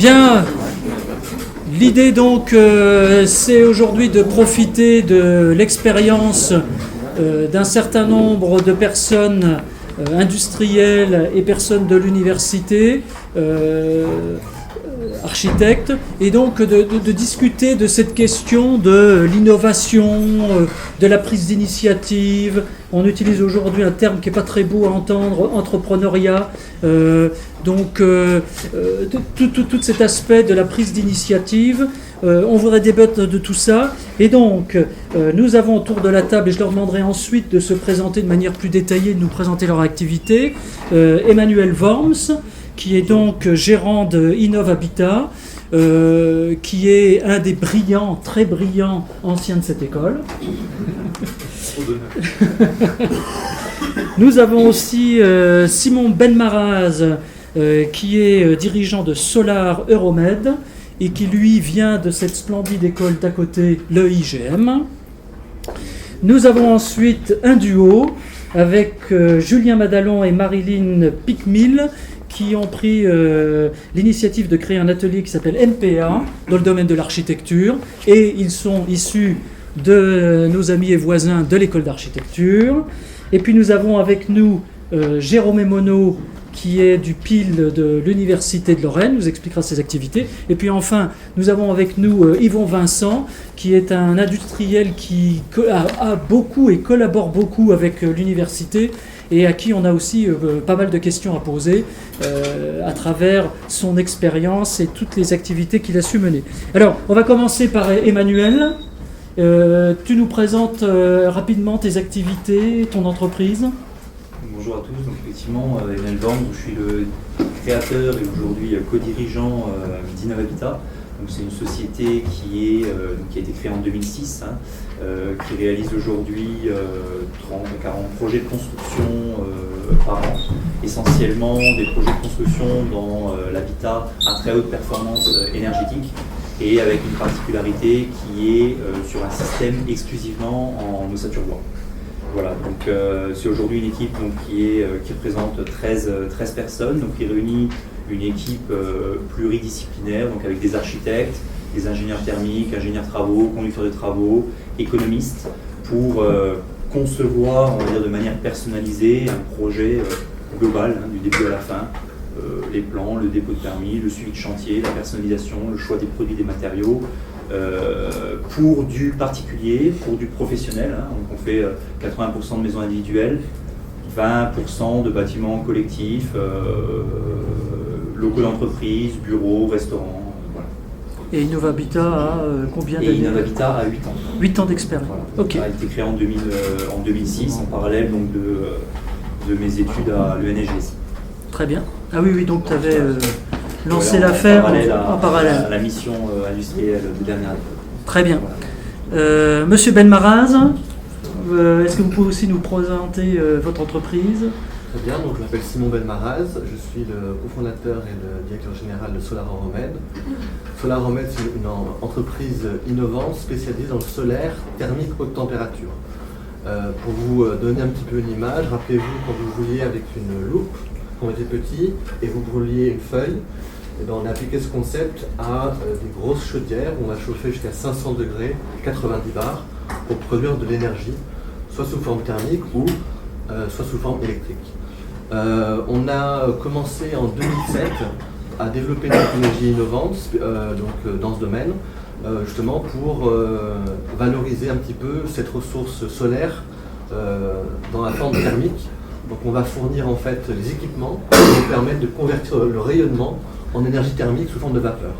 Bien, l'idée donc, c'est aujourd'hui de profiter de l'expérience d'un certain nombre de personnes industrielles et personnes de l'université, architectes, et donc de discuter de cette question de l'innovation, de la prise d'initiative. On utilise aujourd'hui un terme qui n'est pas très beau à entendre, entrepreneuriat. Tout cet aspect de la prise d'initiative, on voudrait débattre de tout ça. Et donc, nous avons autour de la table, et je leur demanderai ensuite de se présenter de manière plus détaillée, de nous présenter leur activité, Emmanuel Worms, qui est donc gérant de Innov'Habitat, qui est un des brillants, très brillants anciens de cette école. Nous avons aussi Simon Benmaraz, qui est dirigeant de Solar Euromed et qui lui vient de cette splendide école d'à côté, le IGM. Nous avons ensuite un duo avec Julien Madalon et Marilyn Picmil, qui ont pris l'initiative de créer un atelier qui s'appelle MPA dans le domaine de l'architecture, et ils sont issus de nos amis et voisins de l'école d'architecture. Et puis nous avons avec nous Jérôme Monod, qui est du PIL de l'Université de Lorraine, nous expliquera ses activités. Et puis enfin, nous avons avec nous Yvon Vincent, qui est un industriel qui a beaucoup et collabore beaucoup avec l'université, et à qui on a aussi pas mal de questions à poser à travers son expérience et toutes les activités qu'il a su mener. Alors, on va commencer par Emmanuel. Tu nous présentes rapidement tes activités, ton entreprise. Bonjour à tous, donc effectivement, Emmanuel Worms, je suis le créateur et aujourd'hui co-dirigeant d'Innov'Habitat. Donc c'est une société qui a été créée en 2006, qui réalise aujourd'hui 30 à 40 projets de construction par an, essentiellement des projets de construction dans l'habitat à très haute performance énergétique, et avec une particularité qui est sur un système exclusivement en ossature bois. Voilà, donc c'est aujourd'hui une équipe donc, qui représente 13 personnes, donc qui réunit une équipe pluridisciplinaire, donc avec des architectes, des ingénieurs thermiques, ingénieurs travaux, conducteurs de travaux, économistes, pour concevoir, on va dire, de manière personnalisée un projet global, du début à la fin, les plans, le dépôt de permis, le suivi de chantier, la personnalisation, le choix des produits, des matériaux, pour du particulier, pour du professionnel. Donc on fait 80% de maisons individuelles, 20% de bâtiments collectifs, locaux d'entreprise, bureaux, restaurants. Voilà. Et Innov'Habitat a combien d'années ? Et Innov'Habitat a 8 ans. 8 ans d'expérience. Voilà. Ok. Ça a été créé en 2006, en parallèle donc, de mes études à l'ENSGS. Très bien. Ah oui, donc tu avais lancé l'affaire en parallèle. À la mission industrielle de dernière année. Très bien. Voilà. Monsieur Benmaraz, est-ce que vous pouvez aussi nous présenter votre entreprise ? Très bien, donc je m'appelle Simon Benmaraz, je suis le cofondateur et le directeur général de Solar Euromed. Solar Euromed, c'est une entreprise innovante spécialisée dans le solaire thermique haute température. Pour vous donner un petit peu une image, rappelez-vous quand vous vouliez avec une loupe, quand vous étiez petit, et vous brûliez une feuille, et bien on a appliqué ce concept à des grosses chaudières où on va chauffer jusqu'à 500 degrés, 90 bars, pour produire de l'énergie, soit sous forme thermique ou soit sous forme électrique. On a commencé en 2007 à développer une technologie innovante dans ce domaine, justement pour valoriser un petit peu cette ressource solaire dans la forme thermique. Donc on va fournir en fait les équipements qui vont permettre de convertir le rayonnement en énergie thermique sous forme de vapeur.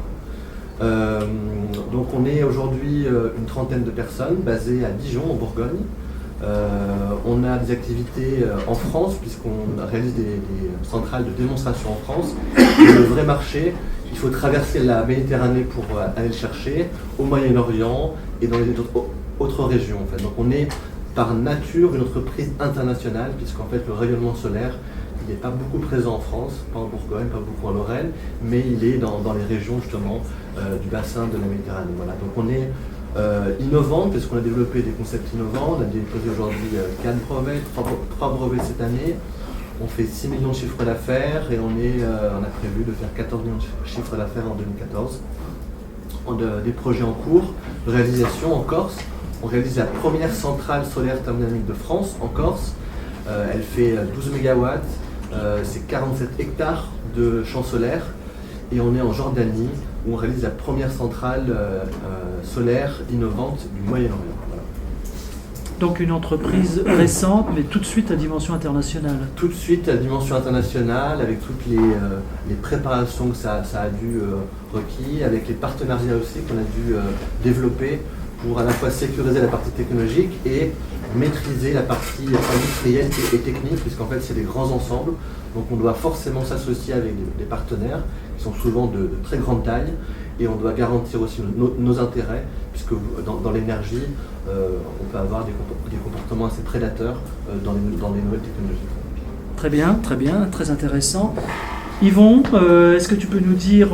Donc on est aujourd'hui une trentaine de personnes basées à Dijon en Bourgogne. On a des activités en France puisqu'on réalise des centrales de démonstration en France. Et le vrai marché, il faut traverser la Méditerranée pour aller le chercher au Moyen-Orient et dans les autres régions. En fait. Donc on est par nature une entreprise internationale puisqu'en fait le rayonnement solaire il n'est pas beaucoup présent en France, pas en Bourgogne, pas beaucoup en Lorraine, mais il est dans les régions justement du bassin de la Méditerranée. Voilà. Donc on est innovante parce qu'on a développé des concepts innovants, on a déposé aujourd'hui 4 brevets, 3 brevets cette année. On fait 6 millions de chiffres d'affaires et on a prévu de faire 14 millions de chiffres d'affaires en 2014. On a des projets en cours de réalisation en Corse. On réalise la première centrale solaire thermodynamique de France en Corse. Elle fait 12 MW, c'est 47 hectares de champs solaires. Et on est en Jordanie où on réalise la première centrale solaire innovante du Moyen-Orient. Voilà. Donc une entreprise récente, mais tout de suite à dimension internationale. Tout de suite à dimension internationale, avec toutes les préparations que ça a dû requis, avec les partenariats aussi qu'on a dû développer pour à la fois sécuriser la partie technologique et maîtriser la partie industrielle et technique, puisqu'en fait c'est des grands ensembles, donc on doit forcément s'associer avec des partenaires qui sont souvent de très grande taille, et on doit garantir aussi nos intérêts, puisque dans l'énergie, on peut avoir des comportements assez prédateurs dans les nouvelles technologies. Très bien, très intéressant. Yvon, est-ce que tu peux nous dire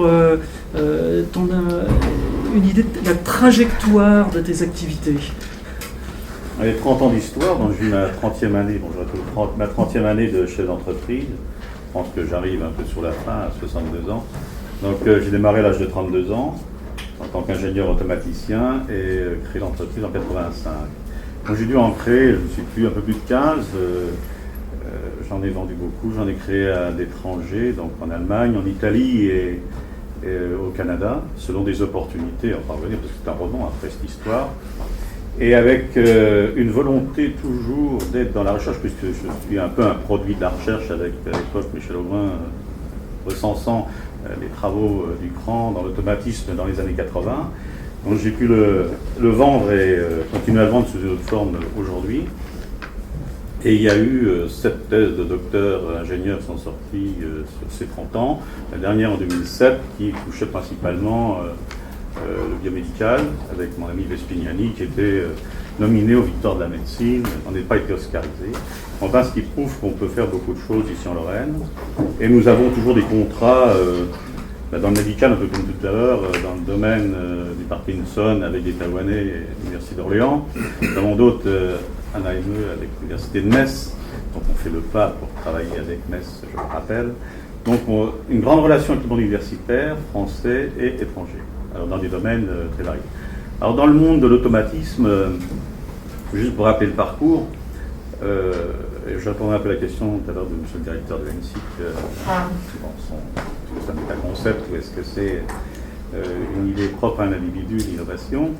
une idée de la trajectoire de tes activités? J'ai 30 ans d'histoire, donc j'ai eu ma 30e année, ma 30e année de chef d'entreprise. Je pense que j'arrive un peu sur la fin, à 62 ans. Donc j'ai démarré à l'âge de 32 ans, en tant qu'ingénieur automaticien, et créé l'entreprise en 85. Donc j'ai dû en créer, je ne suis plus, un peu plus de 15. J'en ai vendu beaucoup, j'en ai créé à l'étranger, donc en Allemagne, en Italie et au Canada, selon des opportunités, enfin revenir, parce que c'est un roman après cette histoire. Et avec une volonté toujours d'être dans la recherche, puisque je suis un peu un produit de la recherche avec, à l'époque, Michel Auvin, recensant les travaux du CRAN dans l'automatisme dans les années 80. Donc j'ai pu le vendre et continuer à le vendre sous une autre forme aujourd'hui. Et il y a eu 7 thèses de docteurs ingénieurs qui sont sorties sur ces 30 ans. La dernière en 2007 qui touchait principalement le biomédical avec mon ami Vespignani qui était nominé aux Victoires de la médecine. On n'a pas été oscarisé. Enfin, ce qui prouve qu'on peut faire beaucoup de choses ici en Lorraine. Et nous avons toujours des contrats dans le médical, un peu comme tout à l'heure, dans le domaine du Parkinson avec des Taïwanais et l'Université d'Orléans. Nous avons d'autres un AME avec l'Université de Metz, donc on fait le pas pour travailler avec Metz, je le rappelle. Donc une grande relation avec le monde universitaire, français et étranger, alors dans des domaines très variés. Alors dans le monde de l'automatisme, juste pour rappeler le parcours, je répondrai un peu à la question tout à l'heure de monsieur le directeur de l'ENSIC, est-ce que c'est un concept ou est-ce que c'est une idée propre à un individu, l'innovation.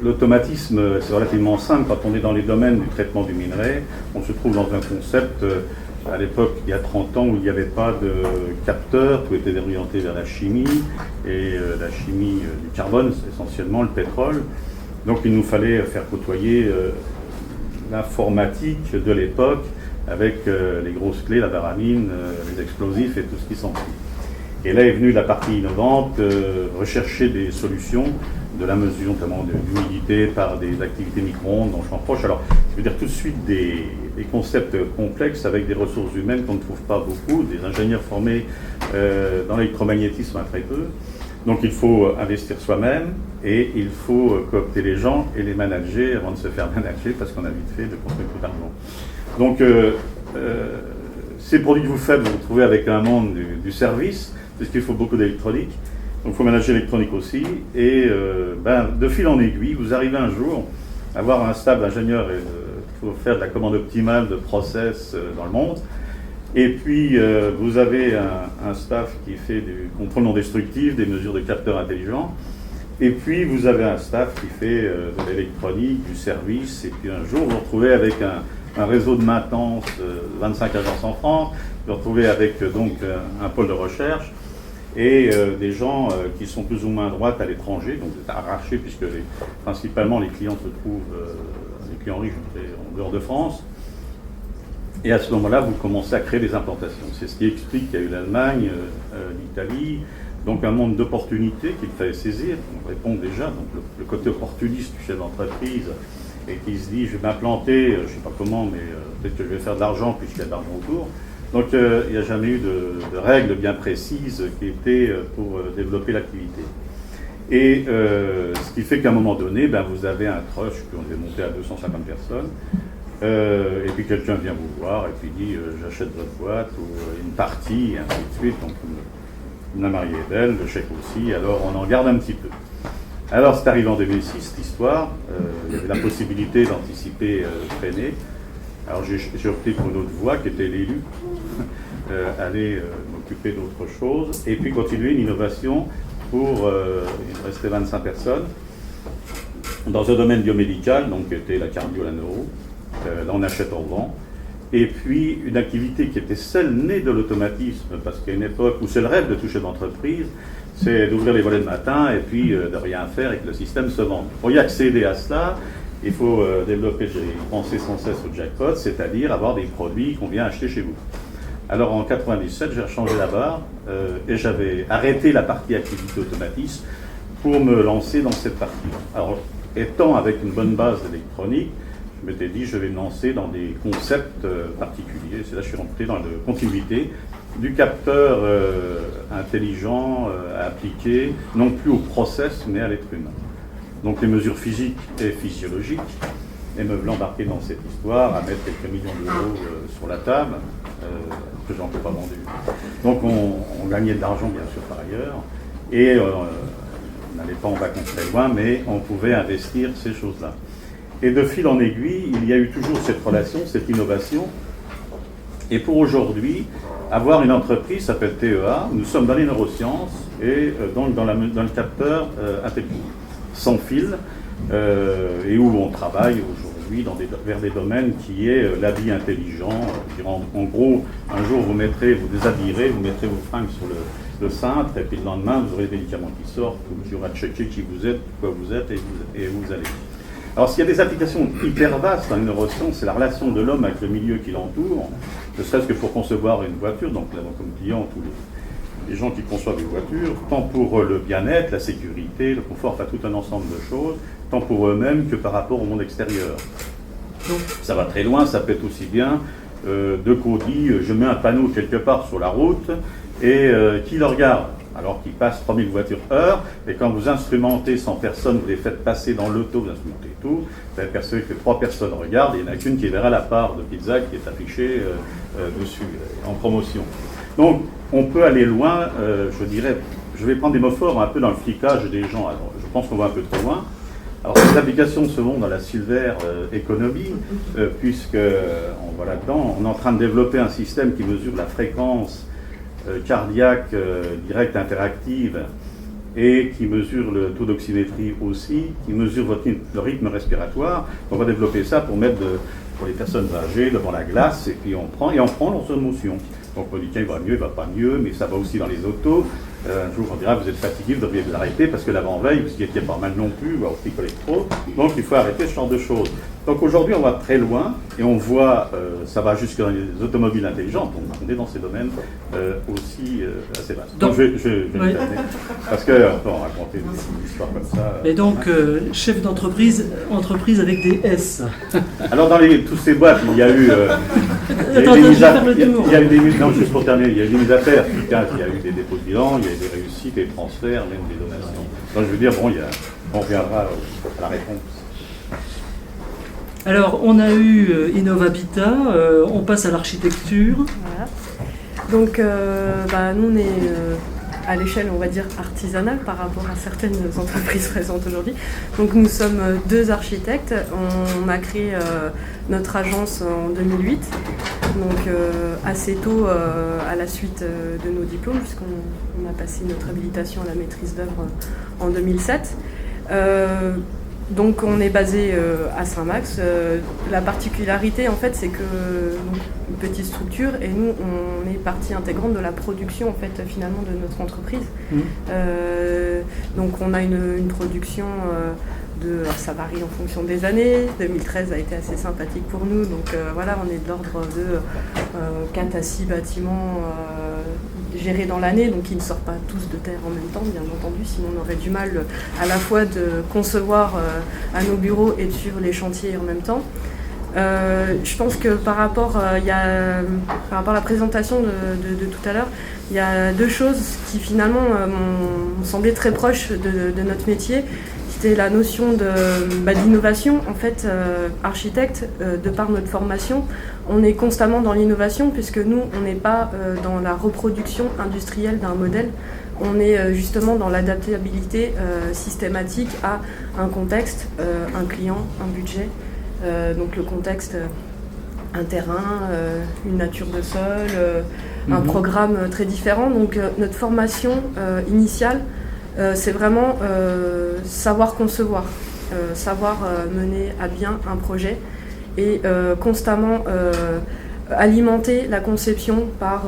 L'automatisme, c'est relativement simple. Quand on est dans les domaines du traitement du minerai, on se trouve dans un concept, à l'époque, il y a 30 ans, où il n'y avait pas de capteurs, tout était orienté vers la chimie, et la chimie du carbone, c'est essentiellement le pétrole. Donc il nous fallait faire côtoyer l'informatique de l'époque avec les grosses clés, la baramine, les explosifs et tout ce qui s'ensuit. Et là est venue la partie innovante, rechercher des solutions de la mesure notamment de l'humidité par des activités micro-ondes dans le champ proche. Alors, je veux dire tout de suite des concepts complexes avec des ressources humaines qu'on ne trouve pas beaucoup, des ingénieurs formés dans l'électromagnétisme très peu. Donc il faut investir soi-même et il faut coopter les gens et les manager avant de se faire manager parce qu'on a vite fait de construire tout l'argent. Donc ces produits que vous faites, vous vous trouvez avec un monde du service, puisqu'il faut beaucoup d'électronique. Donc il faut manager l'électronique aussi. Et de fil en aiguille, vous arrivez un jour à avoir un stable ingénieur et il faut faire de la commande optimale de process dans le monde. Et puis vous avez un staff qui fait du contrôle non destructif, des mesures de capteurs intelligents. Et puis vous avez un staff qui fait de l'électronique, du service. Et puis un jour vous vous retrouvez avec un réseau de maintenance, 25 agences en France. Vous vous retrouvez avec donc un pôle de recherche. Et des gens qui sont plus ou moins à droite à l'étranger, donc arrachés puisque principalement les clients se trouvent, les clients riches en dehors de France. Et à ce moment-là, vous commencez à créer des implantations. C'est ce qui explique qu'il y a eu l'Allemagne, l'Italie, donc un monde d'opportunités qu'il fallait saisir. On répond déjà, donc le côté opportuniste du chef d'entreprise et qui se dit je vais m'implanter, je ne sais pas comment, mais peut-être que je vais faire de l'argent puisqu'il y a de l'argent autour. Donc il n'y a jamais eu de règles bien précises qui étaient pour développer l'activité. Et ce qui fait qu'à un moment donné, vous avez un trush qu'on est monté à 250 personnes, Et puis quelqu'un vient vous voir et puis dit j'achète votre boîte ou une partie, et ainsi de suite. Donc on a marié d'elle, le chèque aussi, alors on en garde un petit peu. Alors c'est arrivé en 2006 cette histoire, il y avait la possibilité d'anticiper traîner. Alors j'ai opté pour une autre voie qui était l'élu, aller m'occuper d'autre chose et puis continuer une innovation pour, il me restait 25 personnes, dans un domaine biomédical, donc qui était la cardio, la neuro, là on achète, on vend, et puis une activité qui était celle née de l'automatisme, parce qu'il y a une époque où c'est le rêve de toucher d'entreprise, c'est d'ouvrir les volets le matin et puis de rien faire et que le système se vende. Pour y accéder à cela, il faut développer, j'ai pensé sans cesse au jackpot, c'est-à-dire avoir des produits qu'on vient acheter chez vous. Alors en 97, j'ai changé la barre et j'avais arrêté la partie activité automatisme pour me lancer dans cette partie-là. Alors, étant avec une bonne base électronique, je m'étais dit je vais me lancer dans des concepts particuliers. C'est là que je suis rentré dans la continuité du capteur intelligent appliqué non plus au process mais à l'être humain. Donc les mesures physiques et physiologiques, et me voilà embarqué dans cette histoire à mettre quelques millions d'euros sur la table, que je n'en ai pas vendu. Donc on gagnait de l'argent bien sûr par ailleurs, et on n'allait pas en vacances très loin, mais on pouvait investir ces choses-là. Et de fil en aiguille, il y a eu toujours cette relation, cette innovation. Et pour aujourd'hui, avoir une entreprise s'appelle TEA, nous sommes dans les neurosciences et donc dans le capteur intelligent, sans fil, et où on travaille aujourd'hui vers des domaines qui est l'habit intelligent. En gros, un jour vous déshabillerez, vous mettrez vos fringues sur le cintre, et puis le lendemain vous aurez des médicaments qui sortent, où il y aura checké qui vous êtes, quoi vous êtes, et où vous allez. Alors s'il y a des applications hyper vastes dans les neurosciences, c'est la relation de l'homme avec le milieu qui l'entoure, ne serait-ce que pour concevoir une voiture, donc nous avons comme clients tous les gens qui conçoivent une voiture, tant pour le bien-être, la sécurité, le confort, enfin tout un ensemble de choses, tant pour eux-mêmes que par rapport au monde extérieur. Donc ça va très loin, ça peut être aussi bien de Cody, je mets un panneau quelque part sur la route et qui le regarde alors qu'il passe 3000 voitures heure, et quand vous instrumentez 100 personnes, vous les faites passer dans l'auto, vous instrumentez tout, vous allez percevoir que 3 personnes regardent, et il n'y en a qu'une qui verra la part de pizza qui est affichée dessus, en promotion. Donc, on peut aller loin, je dirais, je vais prendre des mots forts un peu dans le flicage des gens, alors je pense qu'on va un peu trop loin. Alors, ces applications se font dans la silver economy, puisque, on va là-dedans, on est en train de développer un système qui mesure la fréquence cardiaque directe interactive et qui mesure le taux d'oxymétrie aussi, qui mesure le rythme respiratoire. On va développer ça pour mettre pour les personnes âgées devant la glace, et puis on prend leurs émotions. Donc on dit tiens, il va mieux, il va pas mieux, mais ça va aussi dans les autos. Un jour on dira vous êtes fatigué, vous devriez vous arrêter parce que l'avant-veille, vous n'y étiez pas mal non plus, voire aussi trop. Donc il faut arrêter ce genre de choses. Donc aujourd'hui on va très loin et on voit, ça va jusque dans les automobiles intelligentes, donc on est dans ces domaines aussi assez vastes. Donc je vais terminer, parce qu'on va raconter des histoires comme ça. Et donc chef d'entreprise, entreprise avec des S. Alors dans tous ces boîtes, il y a eu des mises à faire, il y a eu des dépôts de bilan, il y a eu des réussites, des transferts, même des donations. Donc je veux dire, on reviendra à la réponse. Alors, on a eu Innovabitat, on passe à l'architecture. Voilà. Donc, nous, on est à l'échelle, on va dire, artisanale par rapport à certaines entreprises présentes aujourd'hui. Donc, nous sommes 2 architectes. On a créé notre agence en 2008, donc assez tôt à la suite de nos diplômes, puisqu'on a passé notre habilitation à la maîtrise d'œuvre en 2007. Donc on est basé à Saint-Max. La particularité en fait c'est que une petite structure et nous on est partie intégrante de la production en fait finalement de notre entreprise. Donc on a une production alors ça varie en fonction des années. 2013 a été assez sympathique pour nous, donc voilà, on est de l'ordre de 4 à 6 bâtiments gérés dans l'année, donc ils ne sortent pas tous de terre en même temps, bien entendu, sinon on aurait du mal à la fois de concevoir à nos bureaux et de suivre les chantiers en même temps. Je pense que par rapport à la présentation de tout à l'heure, il y a 2 choses qui finalement m'ont semblé très proches de notre métier, c'était la notion d'innovation. En fait, architecte, de par notre formation, on est constamment dans l'innovation puisque nous, on n'est pas dans la reproduction industrielle d'un modèle. On est justement dans l'adaptabilité systématique à un contexte, un client, un budget. Donc le contexte, un terrain, une nature de sol, un programme très différent. Donc notre formation initiale, c'est vraiment savoir concevoir, savoir mener à bien un projet et constamment alimenter la conception par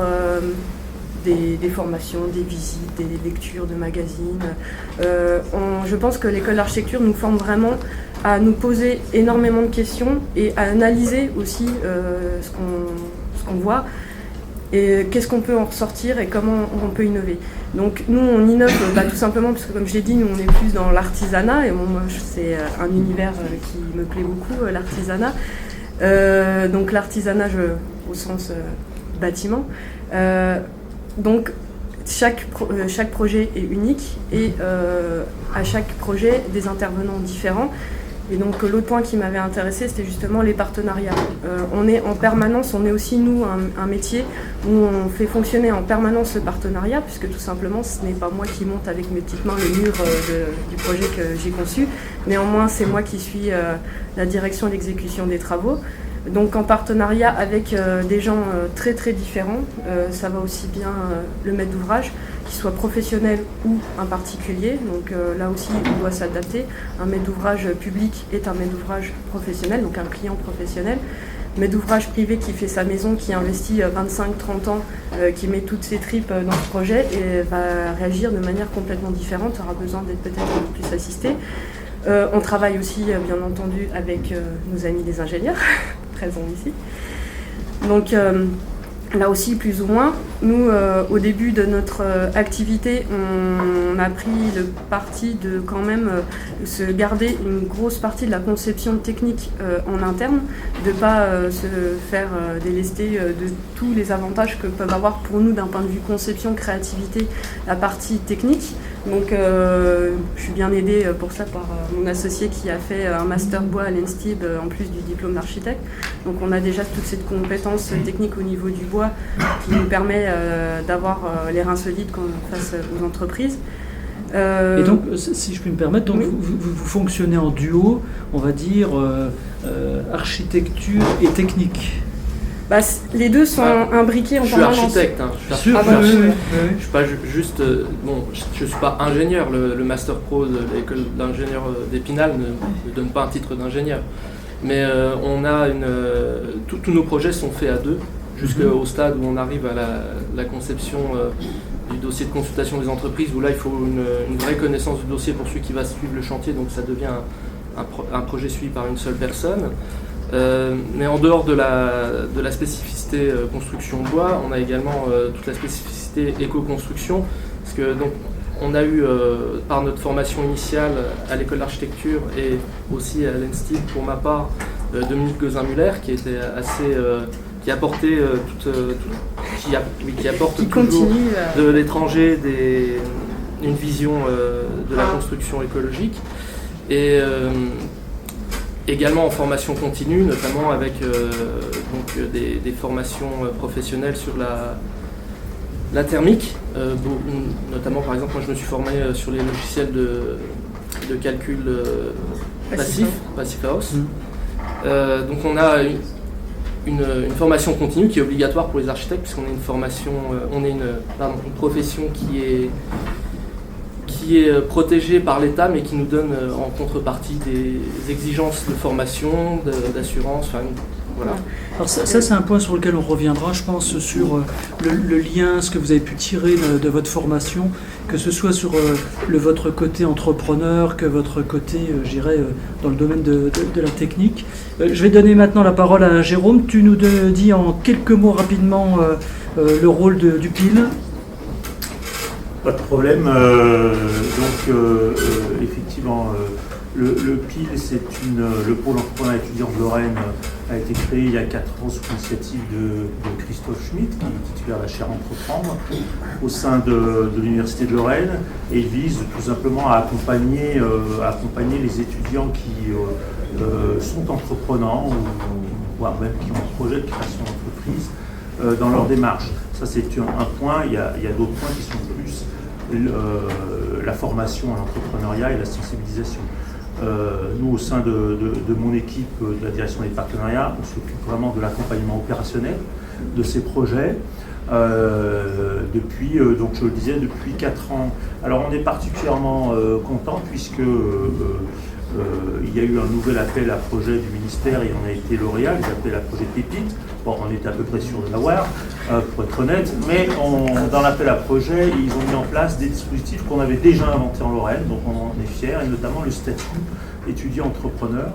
des formations, des visites, des lectures de magazines. Je pense que l'école d'architecture nous forme vraiment à nous poser énormément de questions et à analyser aussi ce qu'on voit et qu'est-ce qu'on peut en ressortir et comment on peut innover. Donc nous on innove tout simplement parce que comme je l'ai dit, nous on est plus dans l'artisanat et moi c'est un univers qui me plaît beaucoup, l'artisanat. Donc l'artisanat au sens bâtiment. Donc chaque projet est unique et à chaque projet des intervenants différents. Et donc l'autre point qui m'avait intéressé, c'était justement les partenariats. On est en permanence, on est aussi nous un métier où on fait fonctionner en permanence ce partenariat, puisque tout simplement ce n'est pas moi qui monte avec mes petites mains le mur du projet que j'ai conçu. Néanmoins c'est moi qui suis la direction d'exécution des travaux. Donc en partenariat avec des gens très très différents, ça va aussi bien le maître d'ouvrage, qu'il soit professionnel ou un particulier, donc là aussi on doit s'adapter. Un maître d'ouvrage public est un maître d'ouvrage professionnel, donc un client professionnel. Maître d'ouvrage privé qui fait sa maison, qui investit 25-30 ans, qui met toutes ses tripes dans ce projet et va réagir de manière complètement différente, aura besoin d'être peut-être plus assisté. On travaille aussi bien entendu avec nos amis les ingénieurs, présents ici. Donc là aussi, plus ou moins, nous, au début de notre activité, on a pris le parti de quand même se garder une grosse partie de la conception technique en interne, de ne pas se faire délester de tous les avantages que peuvent avoir pour nous d'un point de vue conception, créativité, la partie technique. Donc je suis bien aidée pour ça par mon associé qui a fait un master bois à l'ENSTIB en plus du diplôme d'architecte. Donc on a déjà toute cette compétence technique au niveau du bois qui nous permet d'avoir les reins solides face aux entreprises. Et donc, si je puis me permettre, donc, oui. vous fonctionnez en duo, on va dire architecture et technique. Bah, les deux sont imbriqués en permanence. Je suis architecte, je suis pas juste. Je suis pas ingénieur. Le Master Pro de l'école d'ingénieur d'Épinal ne donne pas un titre d'ingénieur. Mais on a tous nos projets sont faits à deux, jusqu'au stade où on arrive à la conception du dossier de consultation des entreprises, où là il faut une vraie connaissance du dossier pour celui qui va suivre le chantier, donc ça devient un projet suivi par une seule personne. Mais en dehors de la spécificité construction bois, on a également toute la spécificité éco-construction, parce que donc on a eu par notre formation initiale à l'école d'architecture et aussi à l'ENSTIB pour ma part Dominique Gozin-Muller qui était qui apportait qui apporte toujours de l'étranger une vision de la construction écologique et également en formation continue, notamment avec des formations professionnelles sur la thermique, notamment par exemple moi je me suis formé sur les logiciels de calcul Passif House. Donc on a une formation continue qui est obligatoire pour les architectes puisqu'on est une profession qui est protégée par l'État mais qui nous donne en contrepartie des exigences de formation, d'assurance, voilà. Alors ça c'est un point sur lequel on reviendra, je pense, sur le lien, ce que vous avez pu tirer de votre formation, que ce soit sur votre côté entrepreneur, que votre côté, je dirais, dans le domaine de la technique. Je vais donner maintenant la parole à Jérôme. Tu nous dis en quelques mots rapidement le rôle du PIL. Pas de problème. Effectivement, le PIL, c'est le pôle entrepreneuriat étudiant de Lorraine a été créé il y a 4 ans sous l'initiative de Christophe Schmitt, qui est titulaire de la chaire Entreprendre, au sein de l'Université de Lorraine, et il vise tout simplement à accompagner les étudiants qui sont entreprenants, voire même qui ont un projet de création d'entreprise, dans leur démarche. Ça, c'est un point. Il y a d'autres points qui sont plus la formation à l'entrepreneuriat et la sensibilisation. Nous, au sein de mon équipe de la direction des partenariats, on s'occupe vraiment de l'accompagnement opérationnel de ces projets. Depuis, donc je le disais, depuis 4 ans. Alors on est particulièrement content puisque il y a eu un nouvel appel à projet du ministère et on a été lauréat, ils appelaient à projet Pépite. Bon, on était à peu près sûr de l'avoir, pour être honnête, mais dans l'appel à projet, ils ont mis en place des dispositifs qu'on avait déjà inventés en Lorraine, donc on en est fiers, et notamment le statut étudiant-entrepreneur,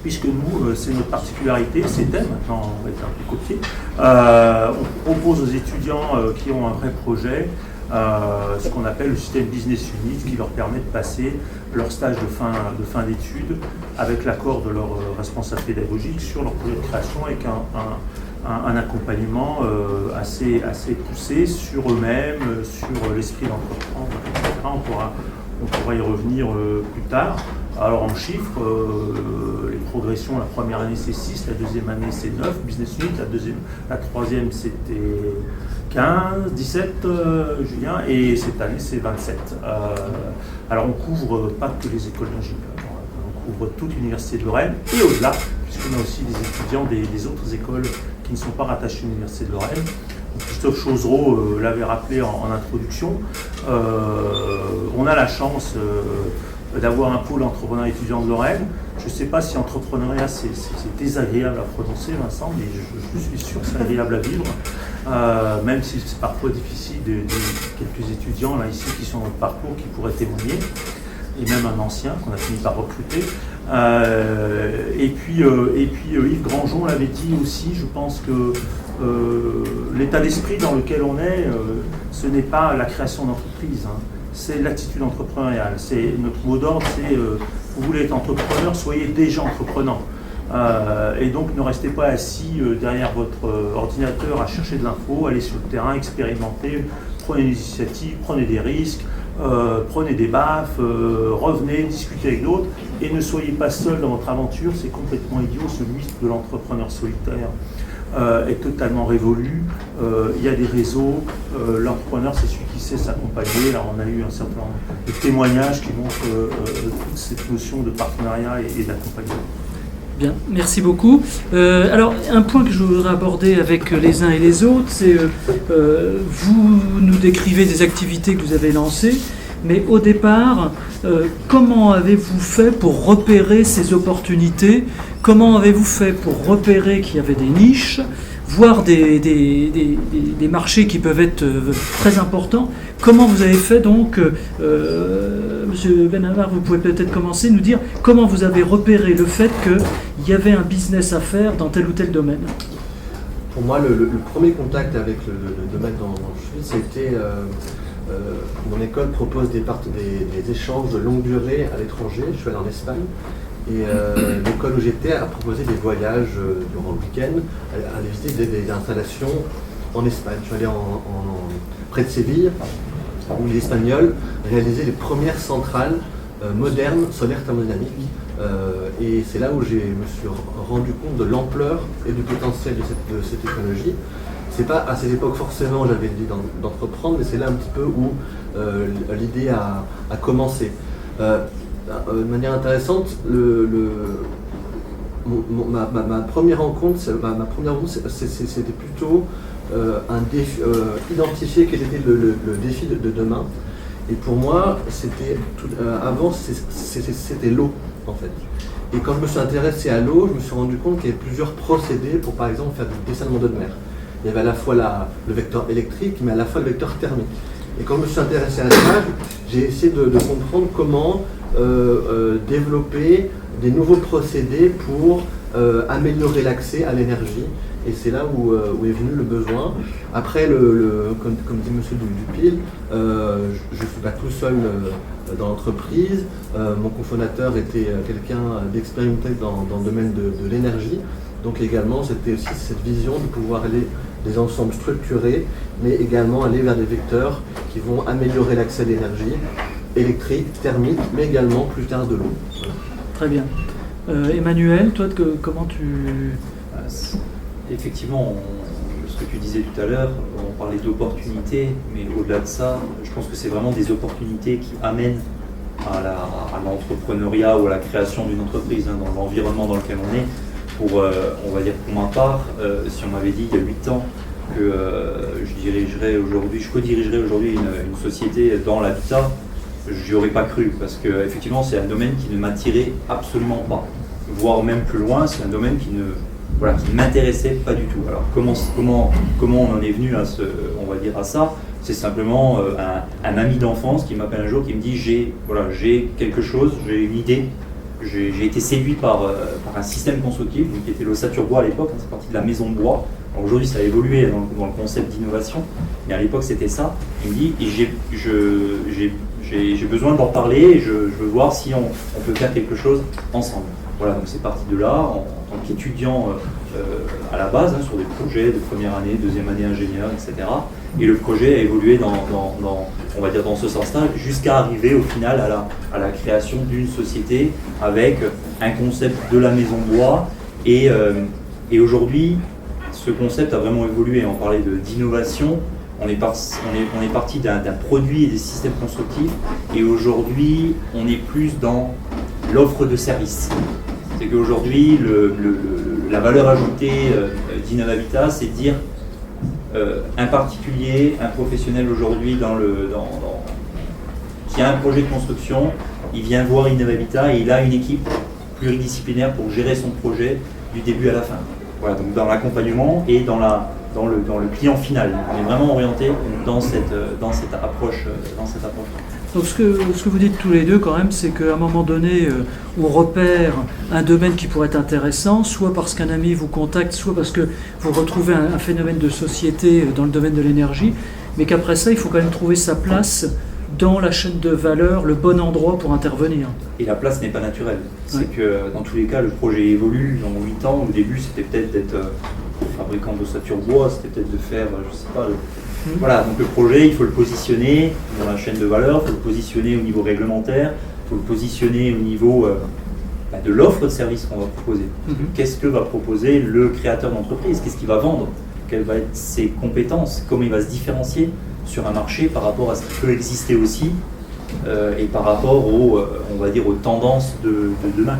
puisque nous, c'est notre particularité, c'est thème, maintenant on va être un peu copié, on propose aux étudiants qui ont un vrai projet, ce qu'on appelle le système Business Unit, qui leur permet de passer leur stage de fin d'études avec l'accord de leur responsable pédagogique sur leur projet de création, avec un accompagnement assez poussé sur eux-mêmes, sur l'esprit d'entreprendre, etc. On pourra y revenir plus tard. Alors en chiffres, les progressions, la première année c'est 6, la deuxième année c'est 9, Business Unit, la troisième c'était 15, 17, Julien, et cette année c'est 27. Alors on couvre pas que les écoles d'ingénieurs, on couvre toute l'université de Lorraine et au-delà, puisqu'on a aussi des étudiants des autres écoles qui ne sont pas rattachées à l'université de Lorraine. Christophe Chauzereau l'avait rappelé en introduction, on a la chance d'avoir un pôle entrepreneur étudiant de Lorraine. Je ne sais pas si entrepreneuriat c'est désagréable à prononcer, Vincent, mais je suis sûr que c'est agréable à vivre, même si c'est parfois difficile de quelques étudiants là ici qui sont dans le parcours qui pourraient témoigner, et même un ancien qu'on a fini par recruter. Et puis Yves Grangeon l'avait dit aussi, je pense que l'état d'esprit dans lequel on est, ce n'est pas la création d'entreprise, hein. C'est l'attitude entrepreneuriale. Notre mot d'ordre, c'est vous voulez être entrepreneur, soyez déjà entreprenant. Et donc ne restez pas assis derrière votre ordinateur à chercher de l'info, allez sur le terrain, expérimentez, prenez des initiatives, prenez des risques, prenez des baffes, revenez, discutez avec d'autres, et ne soyez pas seul dans votre aventure, c'est complètement idiot, ce mythe de l'entrepreneur solitaire. Est totalement révolu. Il y a des réseaux. L'entrepreneur, c'est celui qui sait s'accompagner. Là, on a eu un certain nombre de témoignages qui montrent toute cette notion de partenariat et d'accompagnement. Bien, merci beaucoup. Alors, un point que je voudrais aborder avec les uns et les autres, c'est vous nous décrivez des activités que vous avez lancées, mais au départ, comment avez-vous fait pour repérer ces opportunités ? Comment avez-vous fait pour repérer qu'il y avait des niches, voire des marchés qui peuvent être très importants ? Comment vous avez fait donc, Monsieur Benhamar, vous pouvez peut-être commencer, nous dire comment vous avez repéré le fait qu'il y avait un business à faire dans tel ou tel domaine ? Pour moi, le premier contact avec le domaine dont je suis, c'était... mon école propose des échanges de longue durée à l'étranger. Je suis allé en Espagne et l'école où j'étais a proposé des voyages durant le week-end, à aller visiter des installations en Espagne. Je suis allé près de Séville, où les Espagnols réalisaient les premières centrales modernes solaires thermodynamiques. Et c'est là où je me suis rendu compte de l'ampleur et du potentiel de cette technologie. C'est pas à cette époque forcément j'avais l'idée d'entreprendre, mais c'est là un petit peu où l'idée a commencé. De manière intéressante, ma première rencontre, c'était plutôt un défi, identifier quel était le défi de demain. Et pour moi, avant, c'était l'eau en fait. Et quand je me suis intéressé à l'eau, je me suis rendu compte qu'il y avait plusieurs procédés pour, par exemple, faire du dessalement d'eau de mer. Il y avait à la fois le vecteur électrique, mais à la fois le vecteur thermique. Et quand je me suis intéressé à ça, j'ai essayé de comprendre comment développer des nouveaux procédés pour améliorer l'accès à l'énergie. Et c'est là où est venu le besoin. Après, comme dit M. Dupil, je ne suis pas tout seul dans l'entreprise. Mon cofondateur était quelqu'un d'expérimenté dans le domaine de l'énergie. Donc également, c'était aussi cette vision de pouvoir aller des ensembles structurés, mais également aller vers des vecteurs qui vont améliorer l'accès à l'énergie électrique, thermique, mais également plus tard de l'eau. Voilà. Très bien. Emmanuel, toi, comment tu... Effectivement, ce que tu disais tout à l'heure, on parlait d'opportunités, mais au-delà de ça, je pense que c'est vraiment des opportunités qui amènent à l'entrepreneuriat ou à la création d'une entreprise, hein, dans l'environnement dans lequel on est. On va dire pour ma part, si on m'avait dit il y a 8 ans que je co-dirigerais aujourd'hui une société dans l'habitat, je n'y aurais pas cru, parce que effectivement c'est un domaine qui ne m'attirait absolument pas, voire même plus loin, c'est un domaine qui ne m'intéressait pas du tout. Alors comment on en est venu à ça? C'est simplement un ami d'enfance qui m'appelle un jour, qui me dit j'ai quelque chose, j'ai une idée. J'ai été séduit par un système constructif, donc, qui était l'ossature bois à l'époque, hein, c'est parti de la maison de bois. Aujourd'hui ça a évolué dans le concept d'innovation, mais à l'époque c'était ça. Il me dit, et j'ai besoin d'en parler, et je veux voir si on peut faire quelque chose ensemble. Voilà, donc c'est parti de là, en tant qu'étudiant à la base, hein, sur des projets de première année, deuxième année ingénieur, etc. Et le projet a évolué on va dire dans ce sens-là, jusqu'à arriver au final à la création d'une société avec un concept de la maison de bois. Et aujourd'hui, ce concept a vraiment évolué. On parlait d'innovation. On est parti d'un produit et des systèmes constructifs, et aujourd'hui, on est plus dans l'offre de services. C'est qu'aujourd'hui, la valeur ajoutée d'Innovabitat, c'est de dire un particulier, un professionnel aujourd'hui qui a un projet de construction, il vient voir Innovabitat et il a une équipe pluridisciplinaire pour gérer son projet du début à la fin. Voilà, donc dans l'accompagnement et dans le client final. On est vraiment orienté dans cette approche. Donc ce que vous dites tous les deux quand même, c'est qu'à un moment donné, on repère un domaine qui pourrait être intéressant, soit parce qu'un ami vous contacte, soit parce que vous retrouvez un phénomène de société dans le domaine de l'énergie, mais qu'après ça, il faut quand même trouver sa place dans la chaîne de valeur, le bon endroit pour intervenir. Et la place n'est pas naturelle. C'est que dans tous les cas, le projet évolue. Dans 8 ans, au début, c'était peut-être d'être fabricant d'ossature bois, c'était peut-être de faire, je sais pas, voilà, donc le projet, il faut le positionner dans la chaîne de valeur, il faut le positionner au niveau réglementaire, il faut le positionner au niveau de l'offre de service qu'on va proposer. Qu'est-ce que va proposer le créateur d'entreprise? Qu'est-ce qu'il va vendre? Quelles vont être ses compétences? Comment il va se différencier sur un marché par rapport à ce qui peut exister aussi et par rapport on va dire, aux tendances de demain?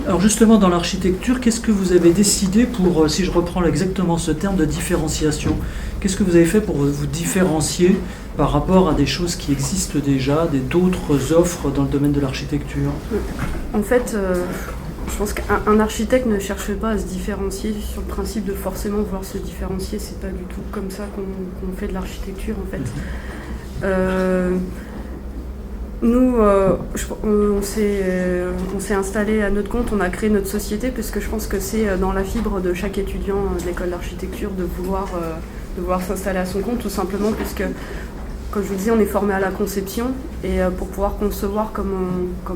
Alors justement, dans l'architecture, qu'est-ce que vous avez décidé pour, si je reprends exactement ce terme de différenciation, qu'est-ce que vous avez fait pour vous différencier par rapport à des choses qui existent déjà, d'autres offres dans le domaine de l'architecture? En fait, je pense qu'un architecte ne cherche pas à se différencier sur le principe de forcément vouloir se différencier. C'est pas du tout comme ça qu'on fait de l'architecture, en fait. Nous, on s'est installé à notre compte, on a créé notre société, parce que je pense que c'est dans la fibre de chaque étudiant de l'école d'architecture de vouloir s'installer à son compte, tout simplement puisque, comme je vous disais, on est formé à la conception, et pour pouvoir concevoir comme on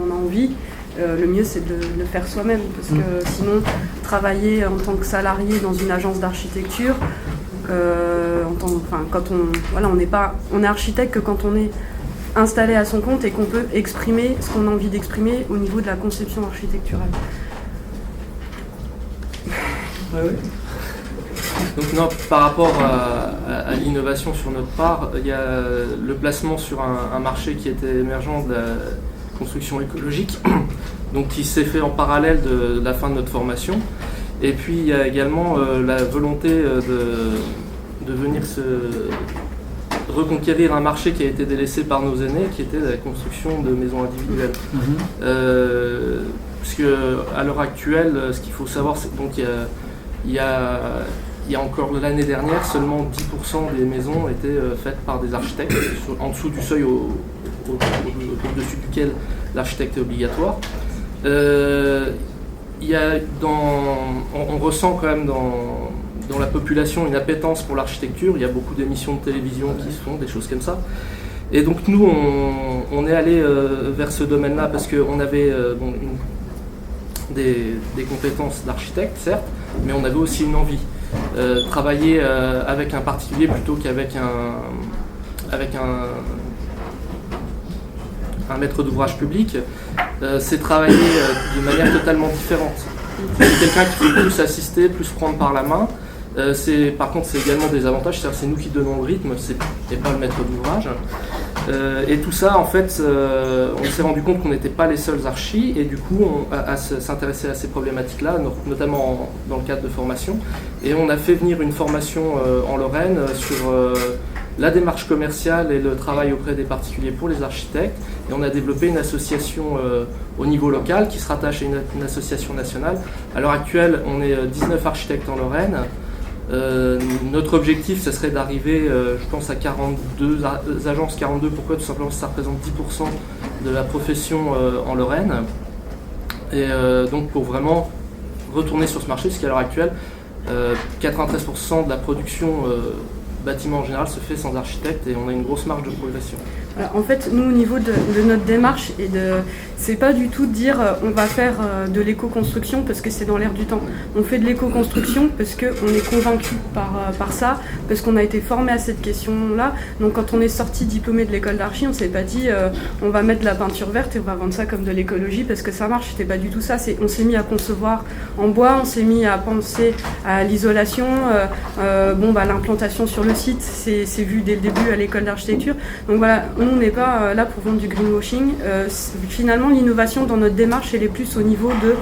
en a envie, le mieux c'est de le faire soi-même, parce que sinon, travailler en tant que salarié dans une agence d'architecture, on est architecte que quand on est installé à son compte et qu'on peut exprimer ce qu'on a envie d'exprimer au niveau de la conception architecturale. Donc non, par rapport à l'innovation sur notre part, il y a le placement sur un marché qui était émergent de la construction écologique, donc qui s'est fait en parallèle de la fin de notre formation. Et puis il y a également la volonté de venir reconquérir un marché qui a été délaissé par nos aînés, qui était la construction de maisons individuelles. Puisque à l'heure actuelle, ce qu'il faut savoir, c'est donc il y a encore l'année dernière, seulement 10% des maisons étaient faites par des architectes, en dessous du seuil au-dessus duquel l'architecte est obligatoire. On ressent quand même dans la population une appétence pour l'architecture. Il y a beaucoup d'émissions de télévision qui se font, des choses comme ça. Et donc nous, on est allé vers ce domaine-là parce qu'on avait des compétences d'architecte, certes, mais on avait aussi une envie. Travailler avec un particulier plutôt qu'avec un maître d'ouvrage public, c'est travailler de manière totalement différente. C'est quelqu'un qui peut plus assister, plus prendre par la main. Par contre, c'est également des avantages, c'est-à-dire c'est nous qui donnons le rythme, et pas le maître d'ouvrage. Et tout ça, en fait, on s'est rendu compte qu'on n'était pas les seuls archis, et du coup, à s'intéresser à ces problématiques-là, notamment dans le cadre de formation. Et on a fait venir une formation en Lorraine sur la démarche commerciale et le travail auprès des particuliers pour les architectes. Et on a développé une association au niveau local qui se rattache à une association nationale. À l'heure actuelle, on est 19 architectes en Lorraine. Notre objectif, ce serait d'arriver, je pense, à 42 agences. 42, pourquoi? Tout simplement parce que ça représente 10% de la profession en Lorraine. Et donc pour vraiment retourner sur ce marché, parce qu'à l'heure actuelle, 93% de la production bâtiment en général se fait sans architecte et on a une grosse marge de progression. En fait, nous, au niveau de notre démarche, c'est pas du tout de dire on va faire de l'éco-construction parce que c'est dans l'air du temps. On fait de l'éco-construction parce qu'on est convaincu par ça, parce qu'on a été formé à cette question-là. Donc quand on est sorti diplômé de l'école d'archi, on s'est pas dit on va mettre de la peinture verte et on va vendre ça comme de l'écologie parce que ça marche. C'était pas du tout ça. On s'est mis à concevoir en bois, on s'est mis à penser à l'isolation, l'implantation sur le site, c'est vu dès le début à l'école d'architecture. Donc voilà, nous, on n'est pas là pour vendre du greenwashing. Finalement, l'innovation dans notre démarche, elle est plus au niveau de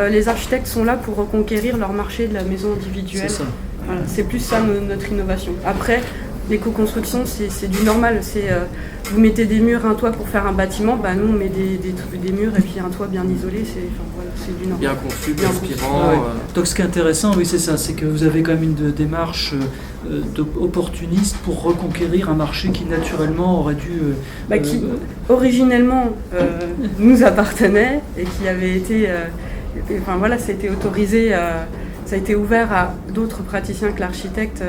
les architectes sont là pour reconquérir leur marché de la maison individuelle. C'est ça. Voilà, c'est plus ça notre innovation. Après, l'éco-construction, c'est du normal. Vous mettez des murs, un toit pour faire un bâtiment, nous on met des murs et puis un toit bien isolé, c'est du normal. Bien conçu, bien inspirant. Ouais. Donc ce qui est intéressant, oui c'est ça, c'est que vous avez quand même une démarche opportuniste pour reconquérir un marché qui naturellement aurait dû... qui originellement nous appartenait et qui avait été... ça a été autorisé, ça a été ouvert à d'autres praticiens que l'architecte,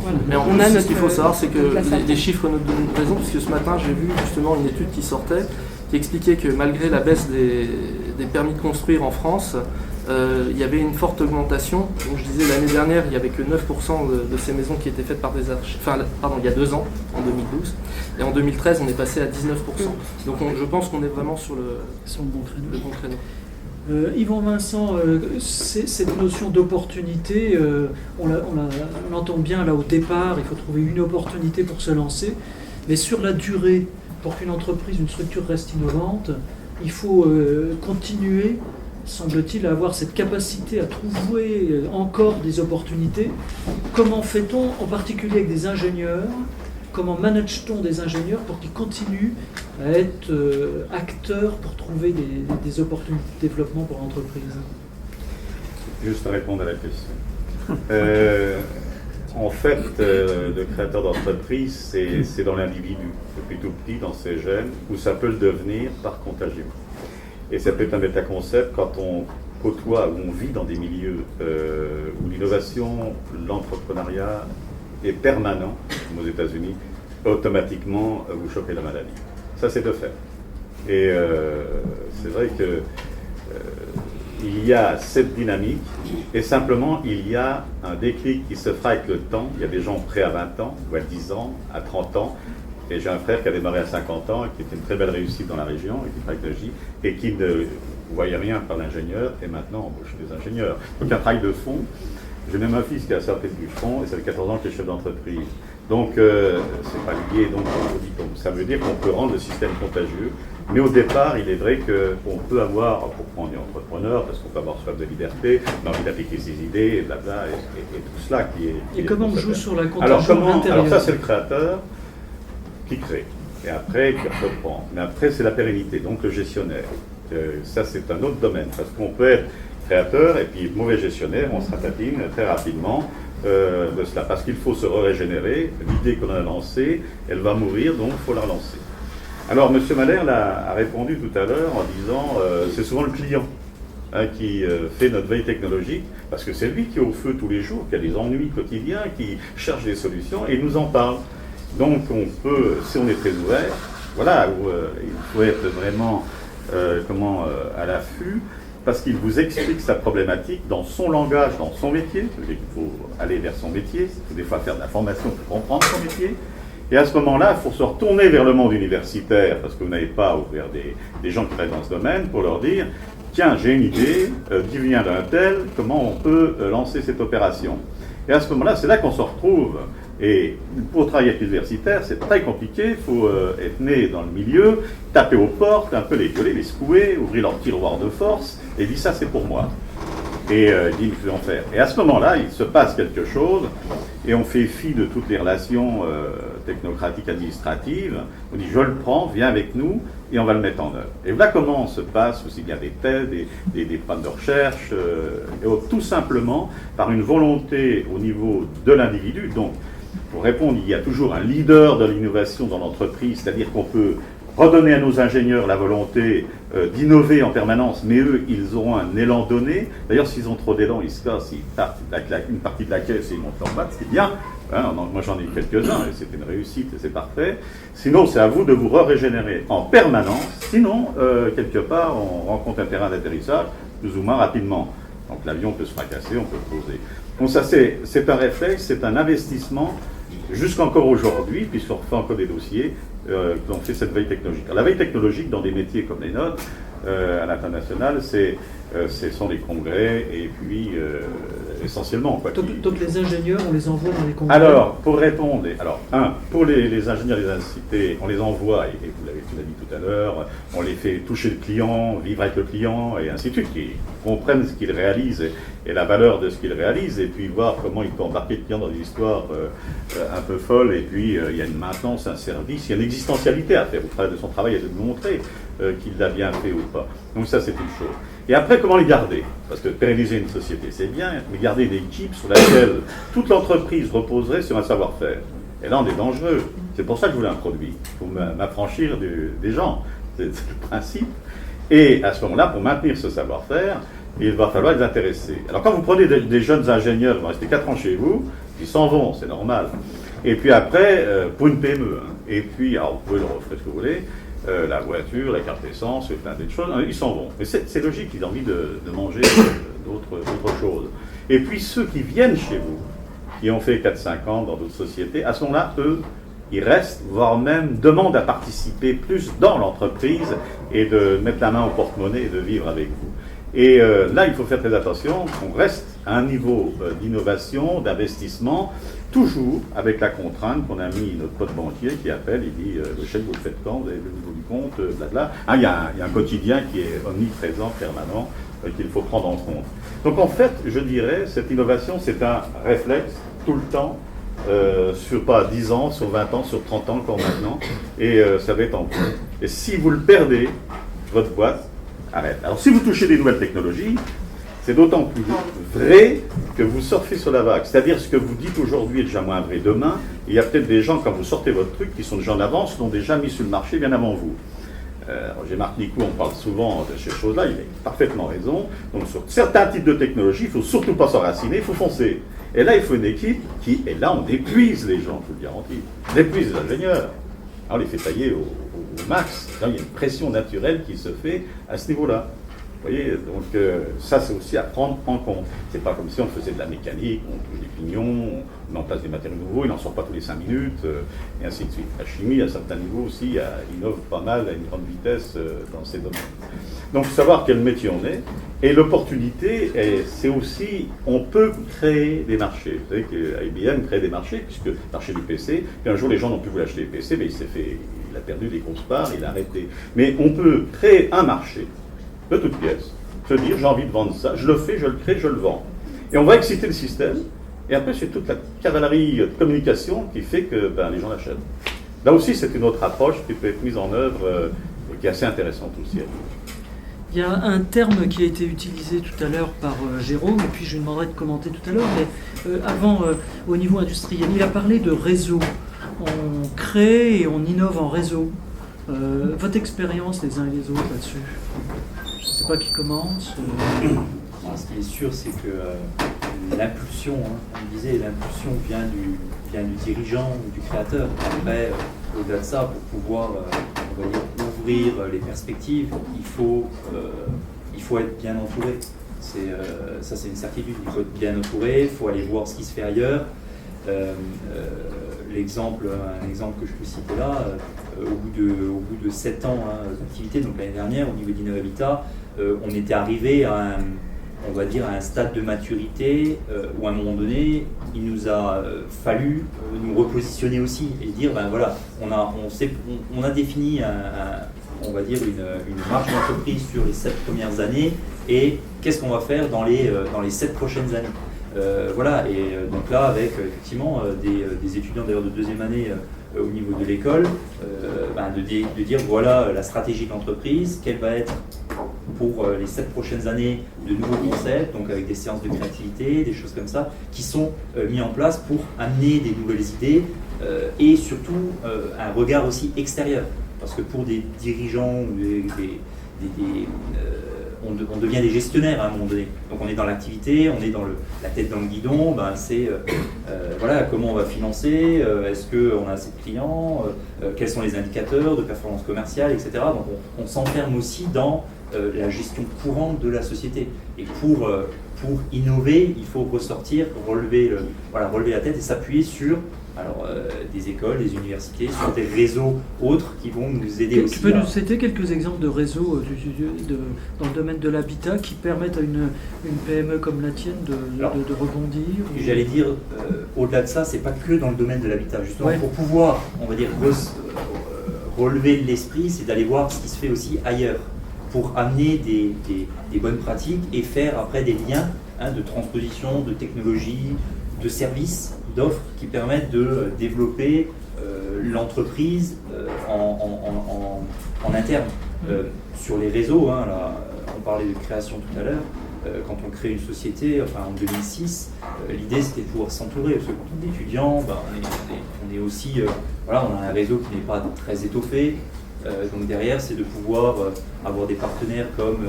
voilà. Mais en plus, ce qu'il faut savoir, c'est que les chiffres nous donnent raison, puisque ce matin, j'ai vu justement une étude qui sortait, qui expliquait que malgré la baisse des permis de construire en France, il y avait une forte augmentation. Donc je disais, l'année dernière, il n'y avait que 9% de ces maisons qui étaient faites par des architectes. Il y a 2 ans, en 2012. Et en 2013, on est passé à 19%. Donc je pense qu'on est vraiment sur le bon créneau. Yvon Vincent, cette notion d'opportunité, on l'entend bien là au départ, il faut trouver une opportunité pour se lancer, mais sur la durée, pour qu'une entreprise, une structure reste innovante, il faut continuer, semble-t-il, à avoir cette capacité à trouver encore des opportunités. Comment fait-on, en particulier avec des ingénieurs? Comment manage-t-on des ingénieurs pour qu'ils continuent à être acteurs pour trouver des opportunités de développement pour l'entreprise? Juste à répondre à la question. En fait, le créateur d'entreprise, c'est dans l'individu, depuis tout petit, dans ses gènes, où ça peut le devenir par contagion. Et ça peut être un métaconcept quand on côtoie, où on vit dans des milieux où l'innovation, l'entrepreneuriat est permanent, comme aux États-Unis, automatiquement vous chopez la maladie. Ça, c'est de fait. Et c'est vrai que il y a cette dynamique, et simplement, il y a un déclic qui se fera avec le temps. Il y a des gens prêts à 20 ans, ou à 10 ans, à 30 ans, et j'ai un frère qui a démarré à 50 ans, et qui était une très belle réussite dans la région, et qui travaille et qui ne voyait rien par l'ingénieur, et maintenant embauche des ingénieurs. Donc un travail de fond. J'ai même un fils qui a sorti du front, et ça fait 14 ans qu'il est chef d'entreprise. Donc, c'est pas lié donc, au diplôme. Ça veut dire qu'on peut rendre le système contagieux, mais au départ, il est vrai qu'on peut avoir, pour prendre un entrepreneur, parce qu'on peut avoir soif de liberté, envie d'appliquer ses idées, et blabla, et tout cela qui est... Et comment on joue sur la contagion intérieure? Alors ça, c'est le créateur qui crée, et après, qui reprend. Mais après, c'est la pérennité, donc le gestionnaire. Ça, c'est un autre domaine, parce qu'on peut être créateur et puis mauvais gestionnaire, on se ratatine très rapidement de cela, parce qu'il faut se régénérer. L'idée qu'on a lancée, elle va mourir, donc il faut la relancer. Alors M. Malher a répondu tout à l'heure en disant c'est souvent le client qui fait notre veille technologique, parce que c'est lui qui est au feu tous les jours, qui a des ennuis quotidiens, qui cherche des solutions, et il nous en parle. Donc on peut, si on est très ouvert, voilà, il faut être vraiment à l'affût. parce qu'il vous explique sa problématique dans son langage, dans son métier. Il faut aller vers son métier, il faut des fois faire de la formation pour comprendre son métier. Et à ce moment-là, il faut se retourner vers le monde universitaire, parce que vous n'avez pas ouvert des gens qui travaillent dans ce domaine, pour leur dire « Tiens, j'ai une idée, qui vient d'un tel, comment on peut lancer cette opération ?» Et à ce moment-là, c'est là qu'on se retrouve. Et pour travailler avec les universitaires, c'est très compliqué, il faut être né dans le milieu, taper aux portes, un peu les gueuler, les secouer, ouvrir leur tiroir de force, et dire « Ça, c'est pour moi ». Et il dit, nous faisons faire. Et à ce moment-là, il se passe quelque chose, et on fait fi de toutes les relations technocratiques, administratives. On dit, je le prends, viens avec nous, et on va le mettre en œuvre. Et voilà comment se passe aussi bien des thèses, des programmes de recherche, tout simplement par une volonté au niveau de l'individu. Donc, pour répondre, il y a toujours un leader de l'innovation dans l'entreprise, c'est-à-dire qu'on peut redonner à nos ingénieurs la volonté d'innover en permanence, mais eux, ils auront un élan donné. D'ailleurs, s'ils ont trop d'élan, ils se cassent, ils partent une partie de la caisse et ils montent en bas, c'est bien. Hein, moi, j'en ai eu quelques-uns et c'était une réussite et c'est parfait. Sinon, c'est à vous de vous régénérer en permanence. Sinon, quelque part, on rencontre un terrain d'atterrissage plus ou moins rapidement. Donc, l'avion peut se fracasser, on peut le poser. Donc, ça, c'est un réflexe, c'est un investissement jusqu'encore aujourd'hui, puisqu'on refait encore des dossiers, qu'on fait cette veille technologique. Alors, la veille technologique, dans des métiers comme les nôtres, à l'international, ce sont les congrès, et puis essentiellement. Quoi, donc les ingénieurs, on les envoie dans les congrès? Alors, pour répondre, pour les ingénieurs des instituts, on les envoie, et tu l'as dit tout à l'heure, on les fait toucher le client, vivre avec le client, et ainsi de suite, qu'ils comprennent ce qu'ils réalisent et la valeur de ce qu'ils réalisent, et puis voir comment il peut embarquer le client dans des histoires un peu folles, et puis il y a une maintenance, un service, il y a une existentialité à faire au travers de son travail, et de montrer qu'il l'a bien fait ou pas. Donc ça, c'est une chose. Et après, comment les garder? Parce que pérenniser une société, c'est bien, mais garder une équipe sur laquelle toute l'entreprise reposerait sur un savoir-faire. Et là, on est dangereux. C'est pour ça que je voulais un produit. Il faut m'affranchir des gens. C'est le principe. Et à ce moment-là, pour maintenir ce savoir-faire, il va falloir les intéresser. Alors, quand vous prenez des jeunes ingénieurs, ils vont rester 4 ans chez vous, ils s'en vont, c'est normal. Et puis après, pour une PME, et puis, alors, vous pouvez leur offrir ce que vous voulez, la voiture, la carte d'essence, plein d'autres choses, ils s'en vont. Mais c'est logique, ils ont envie de manger d'autres choses. Et puis ceux qui viennent chez vous, qui ont fait 4-5 ans dans d'autres sociétés, à ce moment-là, eux, ils restent, voire même demandent à participer plus dans l'entreprise et de mettre la main au porte-monnaie et de vivre avec vous. Et là, il faut faire très attention, qu'on reste à un niveau d'innovation, d'investissement, toujours avec la contrainte qu'on a mis notre pote banquier qui appelle, il dit le chèque vous le faites quand, vous avez le niveau du compte, blabla. Il y a un quotidien qui est omniprésent, permanent, qu'il faut prendre en compte. Donc en fait, je dirais, cette innovation, c'est un réflexe tout le temps, sur pas 10 ans, sur 20 ans, sur 30 ans, encore maintenant, et ça va être en cours. Et si vous le perdez, votre boîte arrête. Alors si vous touchez des nouvelles technologies, c'est d'autant plus vrai que vous surfez sur la vague. C'est-à-dire ce que vous dites aujourd'hui est déjà moins vrai demain. Il y a peut-être des gens, quand vous sortez votre truc, qui sont déjà en avance, l'ont déjà mis sur le marché bien avant vous. Marc Nicou, on parle souvent de ces choses-là, il a parfaitement raison. Donc sur certains types de technologies, il ne faut surtout pas s'enraciner, il faut foncer. Et là, il faut une équipe qui, et là, on épuise les gens, je vous le garantis. On épuise les ingénieurs. On les fait tailler au max. Là, il y a une pression naturelle qui se fait à ce niveau-là. Vous voyez, donc ça c'est aussi à prendre en compte. C'est pas comme si on faisait de la mécanique, on touche des pignons, on met en place des matériaux nouveaux, il n'en sort pas tous les 5 minutes, et ainsi de suite. La chimie, à certains niveaux aussi, innove pas mal à une grande vitesse dans ces domaines. Donc savoir quel métier on est, et l'opportunité, c'est aussi, on peut créer des marchés. Vous savez que IBM crée des marchés, puisque le marché du PC, puis un jour les gens n'ont plus voulu acheter les PC, mais il a perdu des grosses parts, il a arrêté. Mais on peut créer un marché de toutes pièces, se dire j'ai envie de vendre ça, je le fais, je le crée, je le vends. Et on va exciter le système, et après c'est toute la cavalerie de communication qui fait que les gens l'achètent. Là aussi c'est une autre approche qui peut être mise en œuvre et qui est assez intéressante aussi. Il y a un terme qui a été utilisé tout à l'heure par Jérôme, et puis je lui demanderai de commenter tout à l'heure, mais avant, au niveau industriel, il a parlé de réseau. On crée et on innove en réseau. Votre expérience les uns et les autres là-dessus? Je ne sais pas qui commence. Ce qui est sûr, c'est que l'impulsion, on disait, l'impulsion vient du dirigeant ou du créateur. Après, au-delà de ça, pour pouvoir on va dire, ouvrir les perspectives, il faut il faut être bien entouré. Ça, c'est une certitude. Il faut être bien entouré, il faut aller voir ce qui se fait ailleurs. Un exemple que je peux citer là, au bout de 7 ans d'activité, donc l'année dernière, au niveau d'Innovabitat, on était arrivé à un stade de maturité où à un moment donné, il nous a fallu nous repositionner aussi et dire, ben voilà, on a défini une marge d'entreprise sur les 7 premières années et qu'est-ce qu'on va faire dans les 7 prochaines années. Donc là, avec effectivement des étudiants d'ailleurs de deuxième année au niveau de l'école, de dire voilà la stratégie de l'entreprise, quelle va être pour les 7 prochaines années de nouveaux concepts, donc avec des séances de créativité, des choses comme ça, qui sont mis en place pour amener des nouvelles idées et surtout un regard aussi extérieur. Parce que pour des dirigeants ou on devient des gestionnaires à un moment donné. Donc on est dans l'activité, on est dans la tête dans le guidon, comment on va financer, est-ce qu'on a assez de clients, quels sont les indicateurs de performance commerciale, etc. Donc on s'enferme aussi dans la gestion courante de la société. Et pour innover, il faut ressortir, relever la tête et s'appuyer sur des écoles, des universités, sur des réseaux autres qui vont nous aider aussi. Tu peux nous citer quelques exemples de réseaux dans le domaine de l'habitat qui permettent à une PME comme la tienne de rebondir J'allais dire, au-delà de ça, c'est pas que dans le domaine de l'habitat. Justement, pour pouvoir, on va dire, relever l'esprit, c'est d'aller voir ce qui se fait aussi ailleurs, pour amener des bonnes pratiques et faire après des liens de transposition, de technologie, de services, d'offres qui permettent de développer l'entreprise en interne. Sur les réseaux, là, on parlait de création tout à l'heure, quand on crée une société, en 2006, l'idée c'était de pouvoir s'entourer, parce que quand on est étudiant, on est aussi, on a un réseau qui n'est pas très étoffé, donc derrière c'est de pouvoir avoir des partenaires comme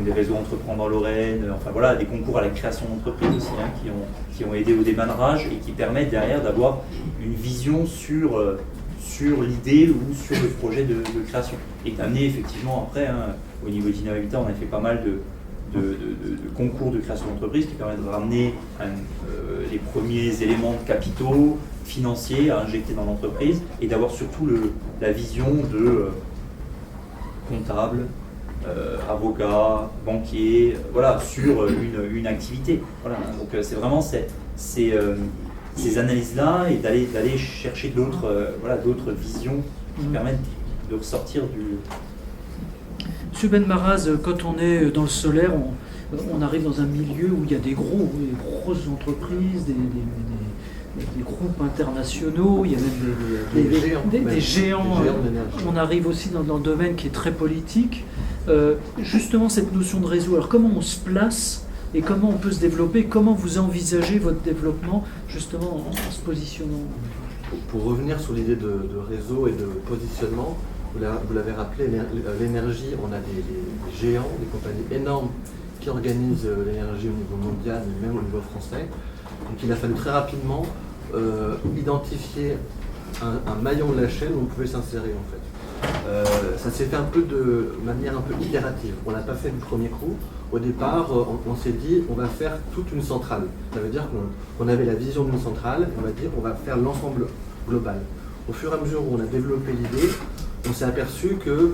des réseaux Entreprendre en Lorraine, des concours à la création d'entreprise aussi, qui ont aidé au démarrage et qui permettent derrière d'avoir une vision sur l'idée ou sur le projet de création. Et d'amener effectivement après, au niveau d'Innovabitat, on a fait pas mal de concours de création d'entreprise qui permettent de ramener les premiers éléments de capitaux financiers à injecter dans l'entreprise et d'avoir surtout la vision de comptable, avocat, banquier, sur une activité. Donc c'est vraiment ces analyses-là et d'aller chercher d'autres visions qui permettent de ressortir du... Monsieur Benmaraz, quand on est dans le solaire, on arrive dans un milieu où il y a des grosses entreprises, des groupes internationaux, il y a même des géants. On arrive aussi dans le domaine qui est très politique. Justement, cette notion de réseau, alors comment on se place et comment on peut se développer, comment vous envisagez votre développement justement en se positionnant? Pour revenir sur l'idée de réseau et de positionnement, vous l'avez rappelé, l'énergie, on a des géants, des compagnies énormes qui organisent l'énergie au niveau mondial, mais même au niveau français. Donc il a fallu très rapidement identifier un maillon de la chaîne où on pouvait s'insérer en fait. Ça s'est fait un peu de manière un peu itérative. On l'a pas fait du premier coup. Au départ, on s'est dit on va faire toute une centrale. Ça veut dire qu'on avait la vision d'une centrale, on va dire on va faire l'ensemble global. Au fur et à mesure où on a développé l'idée, on s'est aperçu que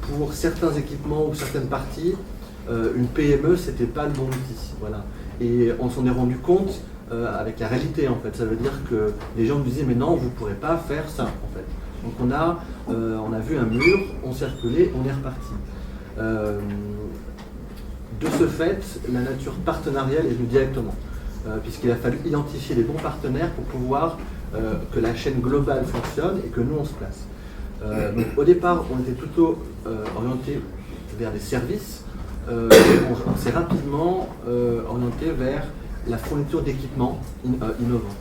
pour certains équipements ou certaines parties, une PME c'était pas le bon outil. Voilà. Et on s'en est rendu compte avec la réalité en fait. Ça veut dire que les gens nous disaient mais non, vous ne pourrez pas faire ça en fait. Donc on a vu un mur, on s'est reculé, on est reparti. De ce fait, la nature partenariale est venue directement, puisqu'il a fallu identifier les bons partenaires pour pouvoir que la chaîne globale fonctionne et que nous on se place. Donc au départ, on était plutôt orienté vers les services. On s'est rapidement orienté vers la fourniture d'équipements innovants.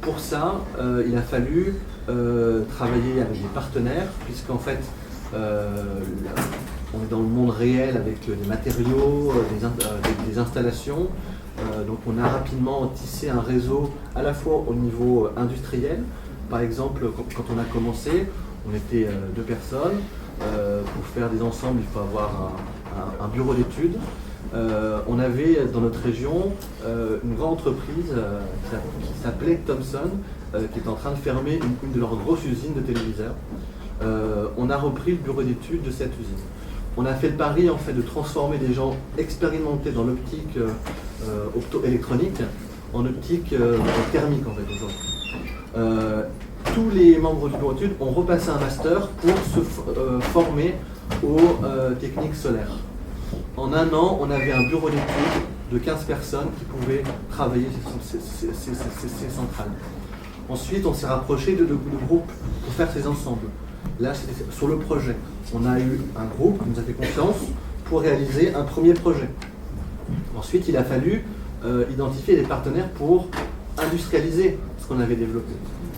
Pour ça, il a fallu travailler avec des partenaires, puisqu'en fait, on est dans le monde réel avec des matériaux, des installations. Donc on a rapidement tissé un réseau à la fois au niveau industriel. Par exemple, quand on a commencé, on était 2 personnes. Pour faire des ensembles, il faut avoir un bureau d'études. On avait dans notre région une grande entreprise qui s'appelait Thomson, qui est en train de fermer une de leurs grosses usines de téléviseurs. On a repris le bureau d'études de cette usine. On a fait le pari en fait de transformer des gens expérimentés dans l'optique optoélectronique en optique thermique en fait aujourd'hui. Tous les membres du bureau d'études ont repassé un master pour se former aux techniques solaires. En un an, on avait un bureau d'études de 15 personnes qui pouvaient travailler ces centrales. Ensuite, on s'est rapproché de groupes pour faire ces ensembles. Là, c'était sur le projet. On a eu un groupe qui nous a fait confiance pour réaliser un premier projet. Ensuite, il a fallu identifier des partenaires pour industrialiser ce qu'on avait développé.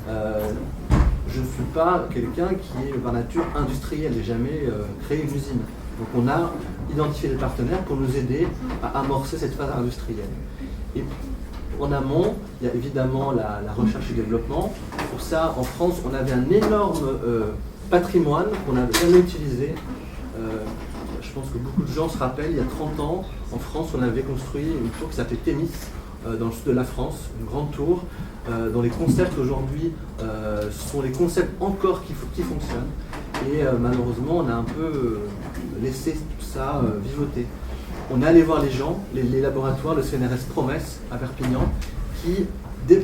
Je ne suis pas quelqu'un qui est par nature industriel, j'ai jamais créé une usine. Donc on a identifié des partenaires pour nous aider à amorcer cette phase industrielle. Et en amont, il y a évidemment la recherche et développement. Pour ça, en France, on avait un énorme patrimoine qu'on n'avait jamais utilisé. Je pense que beaucoup de gens se rappellent, il y a 30 ans, en France, on avait construit une tour qui s'appelait Thémis, dans le sud de la France, une grande tour, dont les concepts aujourd'hui sont les concepts encore qui fonctionnent. Et malheureusement, on a un peu laissé tout ça vivoter. On est allé voir les gens, les laboratoires, le CNRS Promesse à Perpignan, qui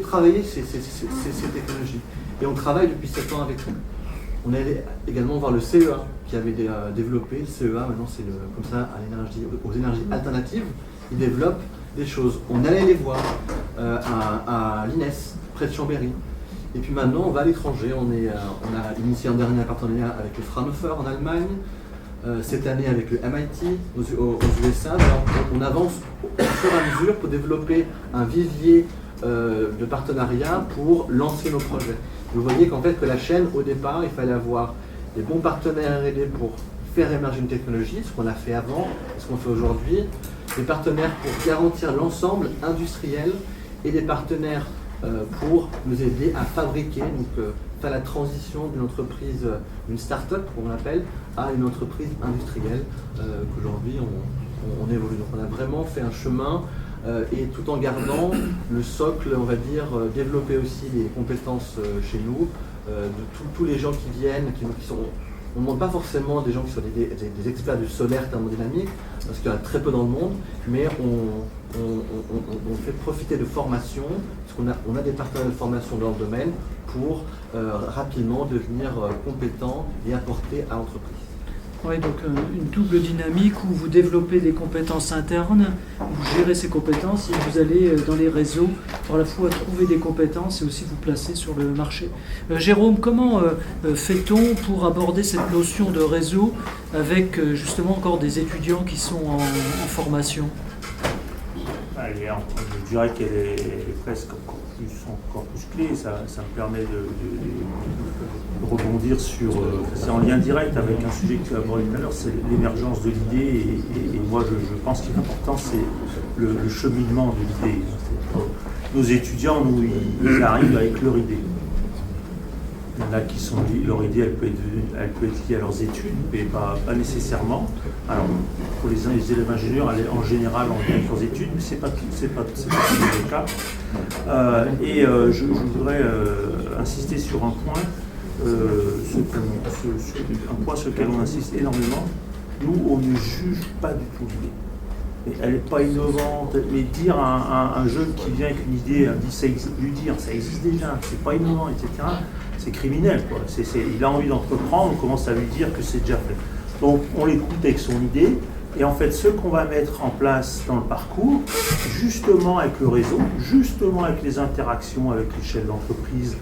travaillaient ces technologies. Et on travaille depuis 7 ans avec eux. On est allé également voir le CEA qui avait développé. Le CEA, maintenant, c'est comme ça aux énergies alternatives. Ils développent des choses. On allait les voir à l'INES, près de Chambéry. Et puis maintenant, on va à l'étranger. On a initié un dernier partenariat avec le Fraunhofer en Allemagne, cette année avec le MIT aux USA. Alors, on avance au fur et à mesure pour développer un vivier de partenariat pour lancer nos projets. Vous voyez qu'en fait, que la chaîne, au départ, il fallait avoir des bons partenaires R&D pour faire émerger une technologie, ce qu'on a fait avant, ce qu'on fait aujourd'hui, des partenaires pour garantir l'ensemble industriel et des partenaires pour nous aider à fabriquer, donc faire la transition d'une entreprise, d'une start-up, comme on l'appelle, à une entreprise industrielle qu'aujourd'hui on évolue. Donc on a vraiment fait un chemin et tout en gardant le socle, on va dire, développer aussi les compétences chez nous, de tous les gens qui viennent, qui sont... On ne demande pas forcément des gens qui sont des experts du solaire thermodynamique, parce qu'il y en a très peu dans le monde, mais on fait profiter de formations, parce qu'on a des partenaires de formation dans le domaine pour rapidement devenir compétents et apporter à l'entreprise. Oui, donc une double dynamique où vous développez des compétences internes, vous gérez ces compétences et vous allez dans les réseaux à la fois trouver des compétences et aussi vous placer sur le marché. Jérôme, comment fait-on pour aborder cette notion de réseau avec justement encore des étudiants qui sont en formation ? Je dirais qu'elle est presque encore plus clé. Ça me permet de rebondir sur... c'est en lien direct avec un sujet que tu as abordé tout à l'heure, c'est l'émergence de l'idée. Et moi, je pense qu'il est important, c'est le cheminement de l'idée. Nos étudiants, nous, ils arrivent avec leur idée. Il y en a qui sont, leur idée, elle peut être liée à leurs études, mais pas nécessairement. Alors, pour les élèves ingénieurs, elle est en général en lien avec leurs études, mais c'est pas toujours le cas. Je voudrais insister sur un point, un point sur lequel on insiste énormément. Nous, on ne juge pas du tout l'idée. Elle n'est pas innovante, mais dire à un jeune qui vient avec une idée, lui dire ça existe déjà, c'est pas innovant, etc., c'est criminel, quoi. Il a envie d'entreprendre, on commence à lui dire que c'est déjà fait. Donc on l'écoute avec son idée, et en fait ce qu'on va mettre en place dans le parcours, justement avec le réseau, justement avec les interactions avec les chefs d'entreprise,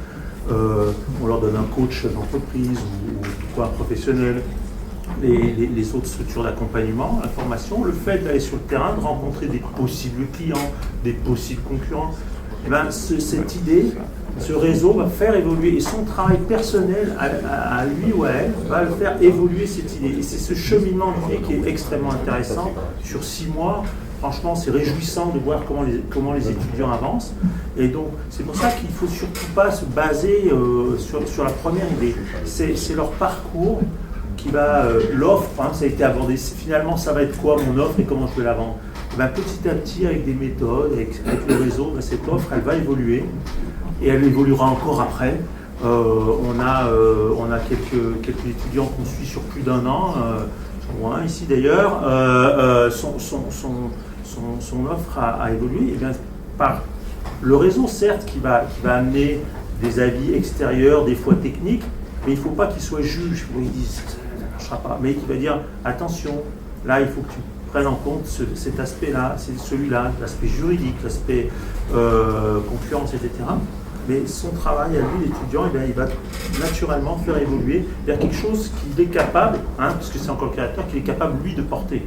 on leur donne un coach d'entreprise ou un professionnel, les autres structures d'accompagnement, la formation, le fait d'aller sur le terrain, de rencontrer des possibles clients, des possibles concurrents, cette idée, ce réseau va faire évoluer, et son travail personnel à lui ou à elle va le faire évoluer cette idée. Et c'est ce cheminement qui est extrêmement intéressant. Sur 6 mois, franchement, c'est réjouissant de voir comment les étudiants avancent. Et donc, c'est pour ça qu'il ne faut surtout pas se baser sur la première idée. C'est leur parcours l'offre, hein, ça a été abordé. Finalement, ça va être quoi mon offre et comment je vais la vendre? Petit à petit, avec des méthodes, avec le réseau, cette offre, elle va évoluer et elle évoluera encore après. On a quelques étudiants qu'on suit sur plus d'1 an, j'en vois un ici d'ailleurs. Son offre a évolué, et bien, par le réseau, certes, qui va amener des avis extérieurs, des fois techniques, mais il ne faut pas qu'il soit juge, où il dise ça ne marchera pas, mais qui va dire attention, là il faut que tu prennes en compte cet aspect-là, c'est celui-là, l'aspect juridique, l'aspect concurrence, etc. Mais son travail à lui, l'étudiant, il va naturellement faire évoluer vers quelque chose qu'il est capable, hein, parce que c'est encore le créateur, qu'il est capable lui de porter.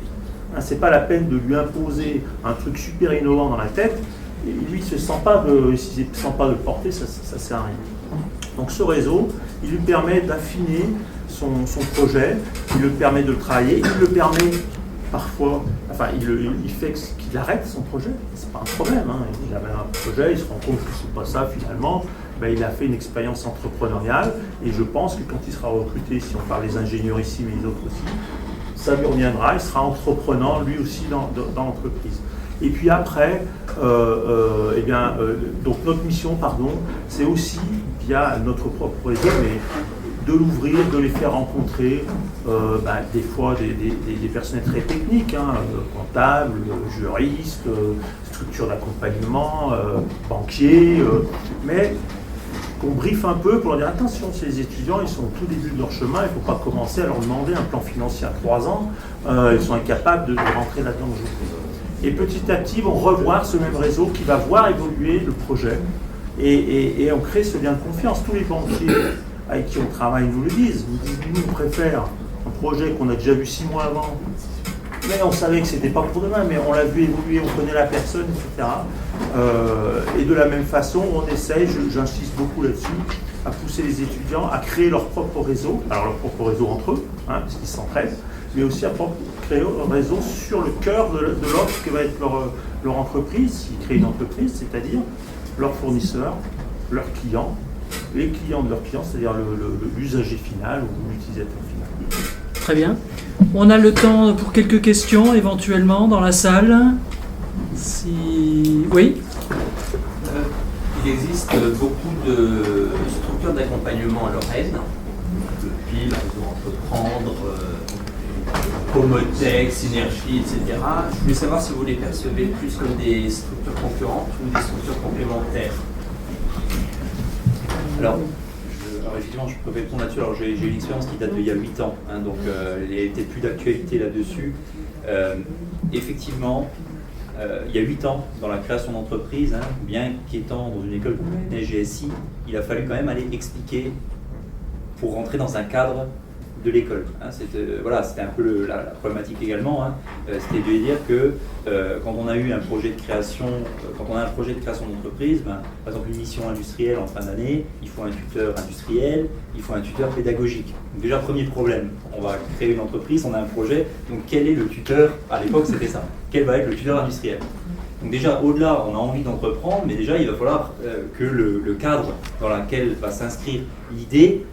Hein, c'est pas la peine de lui imposer un truc super innovant dans la tête. Et lui, s'il ne se sent pas de le porter, ça ne sert à rien. Donc ce réseau, il lui permet d'affiner son projet, il lui permet de le travailler, il le permet parfois, enfin il fait qu'il arrête son projet, c'est pas un problème, hein. Il a même un projet, il se rend compte que c'est pas ça finalement, il a fait une expérience entrepreneuriale, et je pense que quand il sera recruté, si on parle des ingénieurs ici, mais les autres aussi, ça lui reviendra, il sera entreprenant lui aussi dans l'entreprise. Et puis après, donc notre mission, c'est aussi, via notre propre réseau, mais de l'ouvrir, de les faire rencontrer, des fois des personnels très techniques, hein, comptables, juristes, structures d'accompagnement, banquiers, mais qu'on briefe un peu pour leur dire attention, ces étudiants, ils sont au tout début de leur chemin, il ne faut pas commencer à leur demander un plan financier à 3 ans, ils sont incapables de rentrer là-dedans aujourd'hui. Et petit à petit, ils vont revoir ce même réseau qui va voir évoluer le projet. Et on crée ce lien de confiance. Tous les banquiers avec qui on travaille nous le disent. Nous, on préfère un projet qu'on a déjà vu 6 mois avant. Mais on savait que ce n'était pas pour demain, mais on l'a vu évoluer, on connaît la personne, etc. Et de la même façon, on essaye, j'insiste beaucoup là-dessus, à pousser les étudiants à créer leur propre réseau. Alors leur propre réseau entre eux, hein, parce qu'ils s'entraident, mais aussi à créer un réseau sur le cœur de l'offre qui va être leur entreprise, s'ils créent une entreprise, c'est-à-dire leurs fournisseurs, leurs clients, les clients de leurs clients, c'est-à-dire l'usager final ou l'utilisateur final. Très bien. On a le temps pour quelques questions éventuellement dans la salle. Oui. Il existe beaucoup de structures d'accompagnement à Lorraine, depuis la réseau Entreprendre, Comotech, Synergie, etc. Je voulais savoir si vous les percevez plus comme des structures concurrentes ou des structures complémentaires. Alors effectivement, je peux répondre là-dessus. Alors, j'ai une expérience qui date d'il y a 8 ans, hein, donc il n'y a peut-être plus d'actualité là-dessus. Effectivement, il y a 8 ans, dans la création d'entreprise, hein, bien qu'étant dans une école comme GSI, il a fallu quand même aller expliquer pour rentrer dans un cadre de l'école. Hein. C'était un peu la problématique également. Hein. C'était de dire que quand on a eu un projet de création, quand on a un projet de création d'entreprise, par exemple une mission industrielle en fin d'année, il faut un tuteur industriel, il faut un tuteur pédagogique. Donc déjà, premier problème, on va créer une entreprise, on a un projet, donc quel est le tuteur? À l'époque, c'était ça. Quel va être le tuteur industriel? Donc déjà, au-delà, on a envie d'entreprendre, mais déjà, il va falloir que le cadre dans lequel va s'inscrire l'idée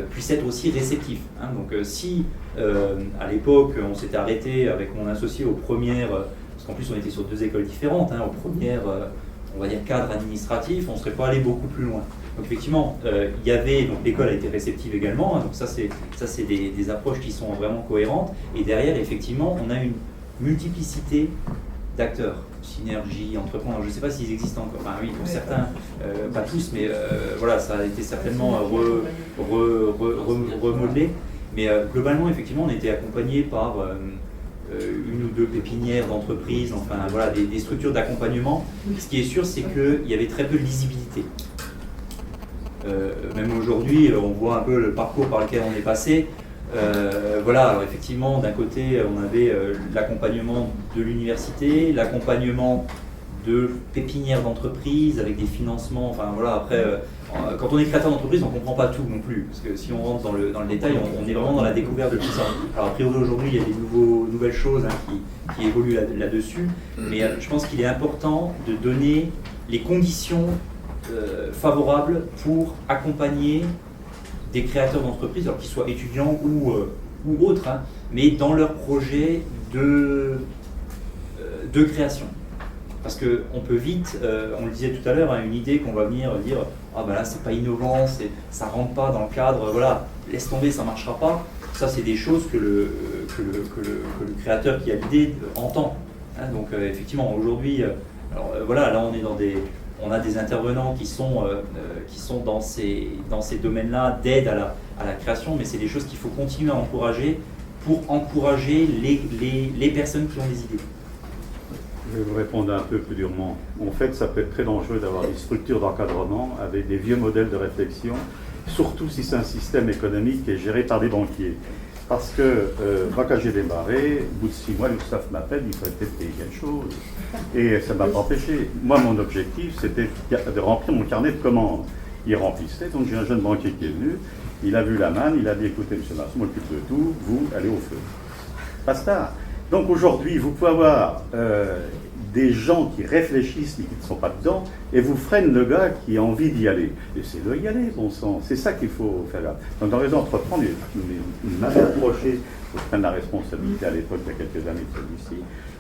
puisse être aussi réceptif. Hein. Donc si à l'époque on s'était arrêté avec mon associé aux premières, parce qu'en plus on était sur 2 écoles différentes, hein, aux premières, on va dire cadre administratif, on ne serait pas allé beaucoup plus loin. Donc effectivement, il y avait, donc l'école a été réceptive également, hein, donc ça c'est des approches qui sont vraiment cohérentes, et derrière effectivement on a une multiplicité d'acteurs, Synergie, Entreprendre, je ne sais pas s'ils existent encore, enfin oui pour certains, pas tous, mais voilà, ça a été certainement remodelé, mais globalement effectivement on était accompagné par 1 ou 2 pépinières d'entreprises, enfin voilà, des structures d'accompagnement. Ce qui est sûr, c'est qu'il y avait très peu de lisibilité. Même aujourd'hui, on voit un peu le parcours par lequel on est passé. Voilà, alors effectivement, d'un côté, on avait l'accompagnement de l'université, l'accompagnement de pépinières d'entreprise avec des financements. Enfin voilà, après, quand on est créateur d'entreprise, on ne comprend pas tout non plus, parce que si on rentre dans le détail, on est vraiment dans la découverte de tout ça. Alors a priori aujourd'hui, il y a des nouvelles choses, hein, qui évoluent là-dessus, mais je pense qu'il est important de donner les conditions favorables pour accompagner des créateurs d'entreprises, alors qu'ils soient étudiants ou ou autres, hein, mais dans leur projet de création. Parce qu'on peut vite, on le disait tout à l'heure, hein, une idée qu'on va venir dire « Ah ben là, c'est pas innovant, ça rentre pas dans le cadre, voilà, laisse tomber, ça marchera pas ». Ça, c'est des choses que le créateur qui a l'idée entend. Hein, donc effectivement, aujourd'hui, voilà, là on a des intervenants qui sont dans ces domaines-là d'aide à la création, mais c'est des choses qu'il faut continuer à encourager pour encourager les personnes qui ont des idées. Je vais vous répondre un peu plus durement. En fait, ça peut être très dangereux d'avoir des structures d'encadrement avec des vieux modèles de réflexion, surtout si c'est un système économique qui est géré par des banquiers. Parce que moi, quand j'ai démarré, au bout de 6 mois, l'URSSAF m'appelle, il faudrait peut-être payer quelque chose. Et ça ne m'a pas empêché. Moi, mon objectif, c'était de remplir mon carnet de commandes. Il remplissait, donc j'ai un jeune banquier qui est venu, il a vu la manne, il a dit, écoutez, monsieur Marceau, je m'occupe de tout, vous, allez au feu. Basta. Donc aujourd'hui, vous pouvez avoir des gens qui réfléchissent mais qui ne sont pas dedans, et vous freinent le gars qui a envie d'y aller. Laissez-le y aller, bon sang. C'est ça qu'il faut faire là. Donc dans les entreprises, il m'avait approché pour prendre la responsabilité à l'époque, il y a quelques années de celui-ci.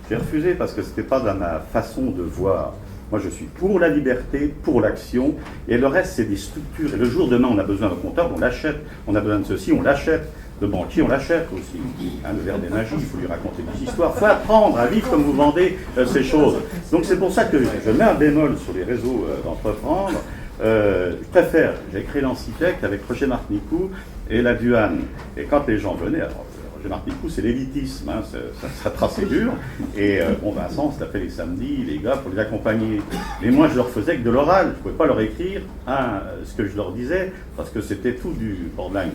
J'ai refusé parce que ce n'était pas dans ma façon de voir. Moi, je suis pour la liberté, pour l'action, et le reste, c'est des structures. Et le jour demain, on a besoin d'un comptable, on l'achète. On a besoin de ceci, on l'achète. Le banquier, on l'achète aussi. Hein, le verre des magies, il faut lui raconter des histoires. Il faut apprendre à vivre comme vous vendez ces choses. Donc c'est pour ça que je mets un bémol sur les réseaux d'entreprendre. Je préfère, j'ai créé l'Ancitech avec Roger Martinicou et la Duane. Et quand les gens venaient, alors Roger Martinicou, c'est l'élitisme, hein, ça tracé dur. Et bon, Vincent, c'était les samedis, les gars, pour les accompagner. Mais moi, je leur faisais que de l'oral. Je ne pouvais pas leur écrire ce que je leur disais, parce que c'était tout du borderline.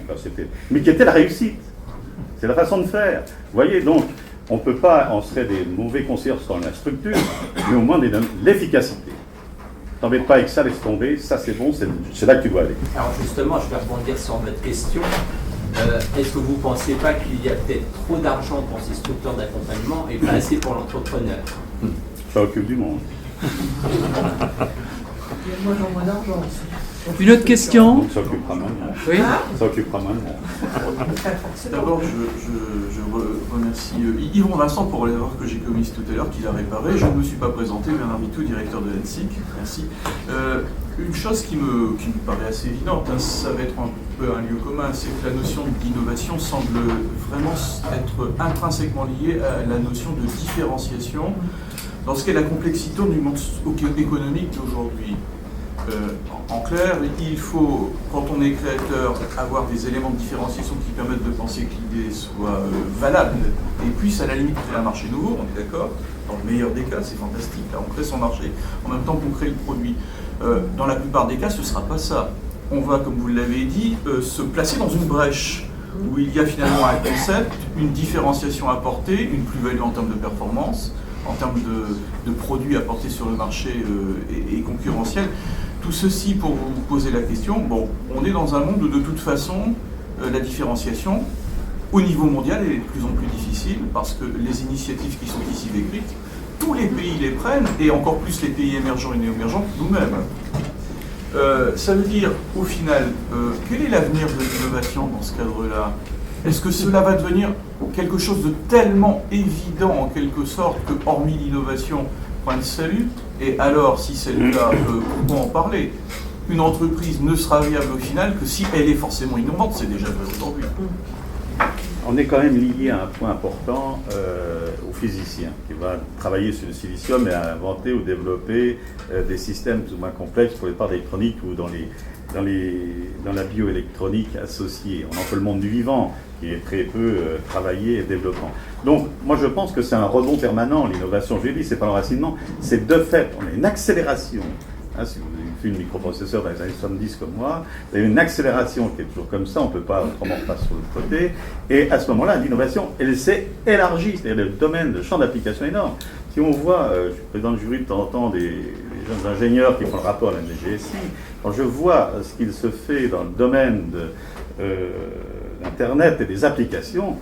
Mais qui était la réussite. C'est la façon de faire. Vous voyez, donc, on peut pas, on serait des mauvais conseillers dans la structure, mais au moins de l'efficacité. T'embête pas avec ça, laisse tomber, ça c'est bon, c'est là que tu dois aller. Alors justement, je vais rebondir sur votre question. Est-ce que vous ne pensez pas qu'il y a peut-être trop d'argent pour ces structures d'accompagnement et pas assez pour l'entrepreneur? Ça occupe du monde. Il y a moins en moins d'argent aussi. Une autre question? Donc ça occupera moins de monde. Oui. Ça occupera moins de monde. D'abord, je remercie Yvon Vincent pour l'erreur que j'ai commise tout à l'heure, qu'il a réparée. Je ne me suis pas présenté, Bernard Mitou, directeur de l'ENSIC. Merci. Une chose qui me paraît assez évidente, hein, ça va être un peu un lieu commun, c'est que la notion d'innovation semble vraiment être intrinsèquement liée à la notion de différenciation dans ce qu'est la complexité du monde économique d'aujourd'hui. En clair, il faut, quand on est créateur, avoir des éléments de différenciation qui permettent de penser que l'idée soit valable et puisse à la limite créer un marché nouveau, on est d'accord? Dans le meilleur des cas, c'est fantastique, là on crée son marché en même temps qu'on crée le produit. Dans la plupart des cas, ce ne sera pas ça. On va, comme vous l'avez dit, se placer dans une brèche où il y a finalement un concept, une différenciation apportée, une plus-value en termes de performance, en termes de produits apportés sur le marché et concurrentiels. Tout ceci pour vous poser la question, bon, on est dans un monde où de toute façon, la différenciation, au niveau mondial, elle est de plus en plus difficile parce que les initiatives qui sont ici décrites, tous les pays les prennent, et encore plus les pays émergents et néo-émergents, nous-mêmes. Ça veut dire, au final, quel est l'avenir de l'innovation dans ce cadre-là? Est-ce que cela va devenir quelque chose de tellement évident, en quelque sorte, que hormis l'innovation, point de salut? Et alors, si c'est le cas, pourquoi en parler? Une entreprise ne sera viable au final que si elle est forcément innovante, c'est déjà vrai aujourd'hui. On est quand même lié à un point important au physicien qui va travailler sur le silicium et à inventer ou développer des systèmes plus ou moins complexes pour les parts électroniques ou dans la bioélectronique associée. On a un peu le monde du vivant qui est très peu travaillé et développant. Donc, moi je pense que c'est un rebond permanent, l'innovation, je l'ai dit, c'est pas l'enracinement, c'est de fait, on a une accélération. Hein, si vous avez fait une microprocesseur dans les années 70 comme moi, vous avez une accélération qui est toujours comme ça, on ne peut pas autrement pas sur le côté. Et à ce moment-là, l'innovation, elle s'est élargie, c'est-à-dire le domaine, le champ d'application énorme. Si on voit, je suis président du jury de temps en temps des jeunes ingénieurs qui font le rapport à la DGSI, quand je vois ce qu'il se fait dans le domaine de l'Internet et des applications,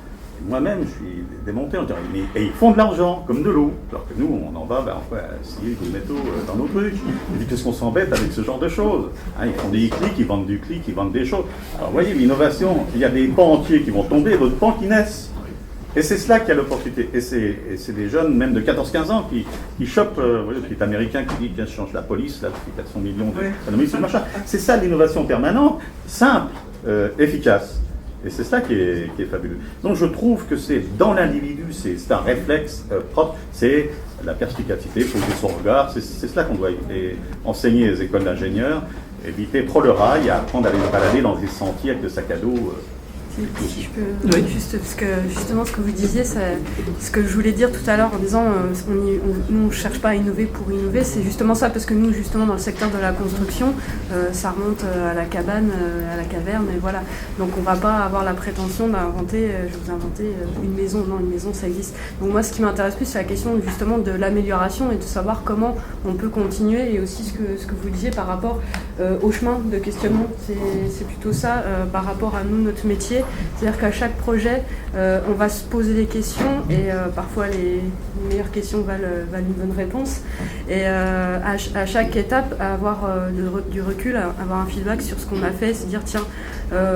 Moi-même, je suis démonté en disant, et ils font de l'argent, comme de l'eau. Alors que nous, on en va, on fait scier des métaux dans nos trucs. Et puis, qu'est-ce qu'on s'embête avec ce genre de choses? Ils font des clics, ils vendent du clic, ils vendent des choses. Alors, vous voyez, l'innovation, il y a des pans entiers qui vont tomber et d'autres pans qui naissent. Et c'est cela qui a l'opportunité. Et c'est des jeunes, même de 14-15 ans, qui chopent, vous voyez, le petit américain qui dit qu'il change la police, là, depuis 400 millions d'économies, c'est le machin. C'est ça l'innovation permanente, simple, efficace. Et c'est ça qui est fabuleux. Donc je trouve que c'est dans l'individu, c'est un réflexe propre, c'est la perspicacité, poser son regard, c'est cela qu'on doit enseigner aux écoles d'ingénieurs, éviter prendre le rail et apprendre à aller se balader dans des sentiers avec le sac à dos. Si je peux, juste parce que justement ce que vous disiez, ce que je voulais dire tout à l'heure en disant nous on ne cherche pas à innover pour innover, c'est justement ça, parce que nous justement dans le secteur de la construction, ça remonte à la cabane, à la caverne, et voilà. Donc on ne va pas avoir la prétention d'inventer, je vais vous inventer une maison, non, une maison ça existe. Donc moi ce qui m'intéresse plus c'est la question justement de l'amélioration et de savoir comment on peut continuer, et aussi ce que vous disiez par rapport au chemin de questionnement, c'est plutôt ça par rapport à nous, notre métier. C'est-à-dire qu'à chaque projet, on va se poser des questions, et parfois les meilleures questions valent une bonne réponse. Et à chaque étape, avoir du recul, avoir un feedback sur ce qu'on a fait, se dire tiens,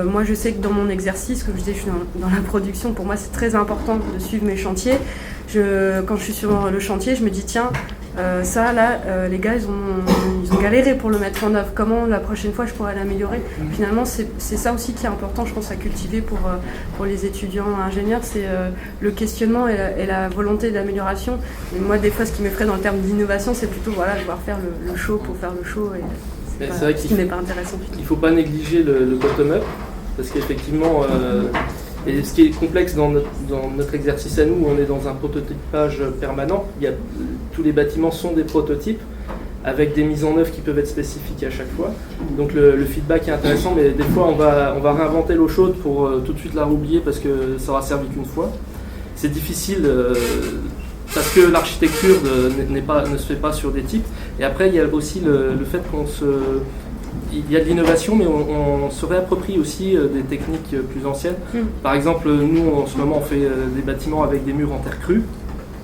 moi je sais que dans mon exercice, comme je disais, je suis dans la production, pour moi c'est très important de suivre mes chantiers. Quand je suis sur le chantier, je me dis tiens, ça là, les gars ils ont galéré pour le mettre en œuvre, comment la prochaine fois je pourrais l'améliorer. Finalement c'est ça aussi qui est important, je pense, à cultiver pour les étudiants ingénieurs, c'est le questionnement et la volonté d'amélioration. Et moi des fois ce qui m'effraie dans le terme d'innovation, c'est plutôt devoir faire le show pour faire le show, et c'est vrai qu'il n'est pas intéressant. Il ne faut pas négliger le bottom-up, parce qu'effectivement et ce qui est complexe dans notre exercice à nous, on est dans un prototypage permanent. Tous les bâtiments sont des prototypes avec des mises en œuvre qui peuvent être spécifiques à chaque fois. Donc le feedback est intéressant, mais des fois on va réinventer l'eau chaude pour tout de suite la roublier parce que ça aura servi qu'une fois. C'est difficile parce que l'architecture ne se fait pas sur des types. Et après il y a aussi le fait il y a de l'innovation, mais on se réapproprie aussi des techniques plus anciennes. Par exemple, nous, en ce moment, on fait des bâtiments avec des murs en terre crue.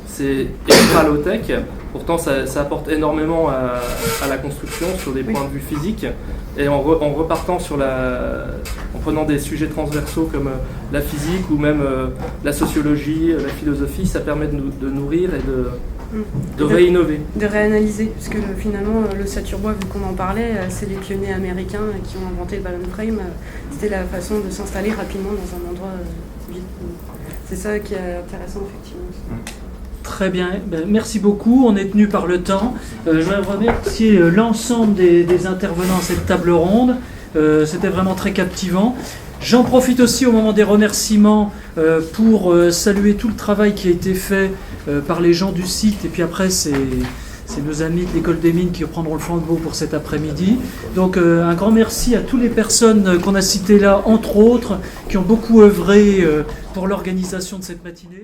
C'est ultra low-tech. Pourtant, ça apporte énormément à la construction sur des points de vue physiques. Et en repartant en prenant des sujets transversaux comme la physique ou même la sociologie, la philosophie, ça permet de nourrir et de réinnover. De réanalyser, parce que finalement le Saturbois, vu qu'on en parlait, c'est les pionniers américains qui ont inventé le balloon frame. C'était la façon de s'installer rapidement dans un endroit vide. C'est ça qui est intéressant effectivement. Très bien, merci beaucoup, on est tenu par le temps. Je voudrais remercier l'ensemble des intervenants à cette table ronde, c'était vraiment très captivant. J'en profite aussi au moment des remerciements pour saluer tout le travail qui a été fait par les gens du site, et puis après c'est nos amis de l'école des mines qui prendront le flambeau pour cet après-midi. Donc un grand merci à toutes les personnes qu'on a citées là, entre autres, qui ont beaucoup œuvré pour l'organisation de cette matinée.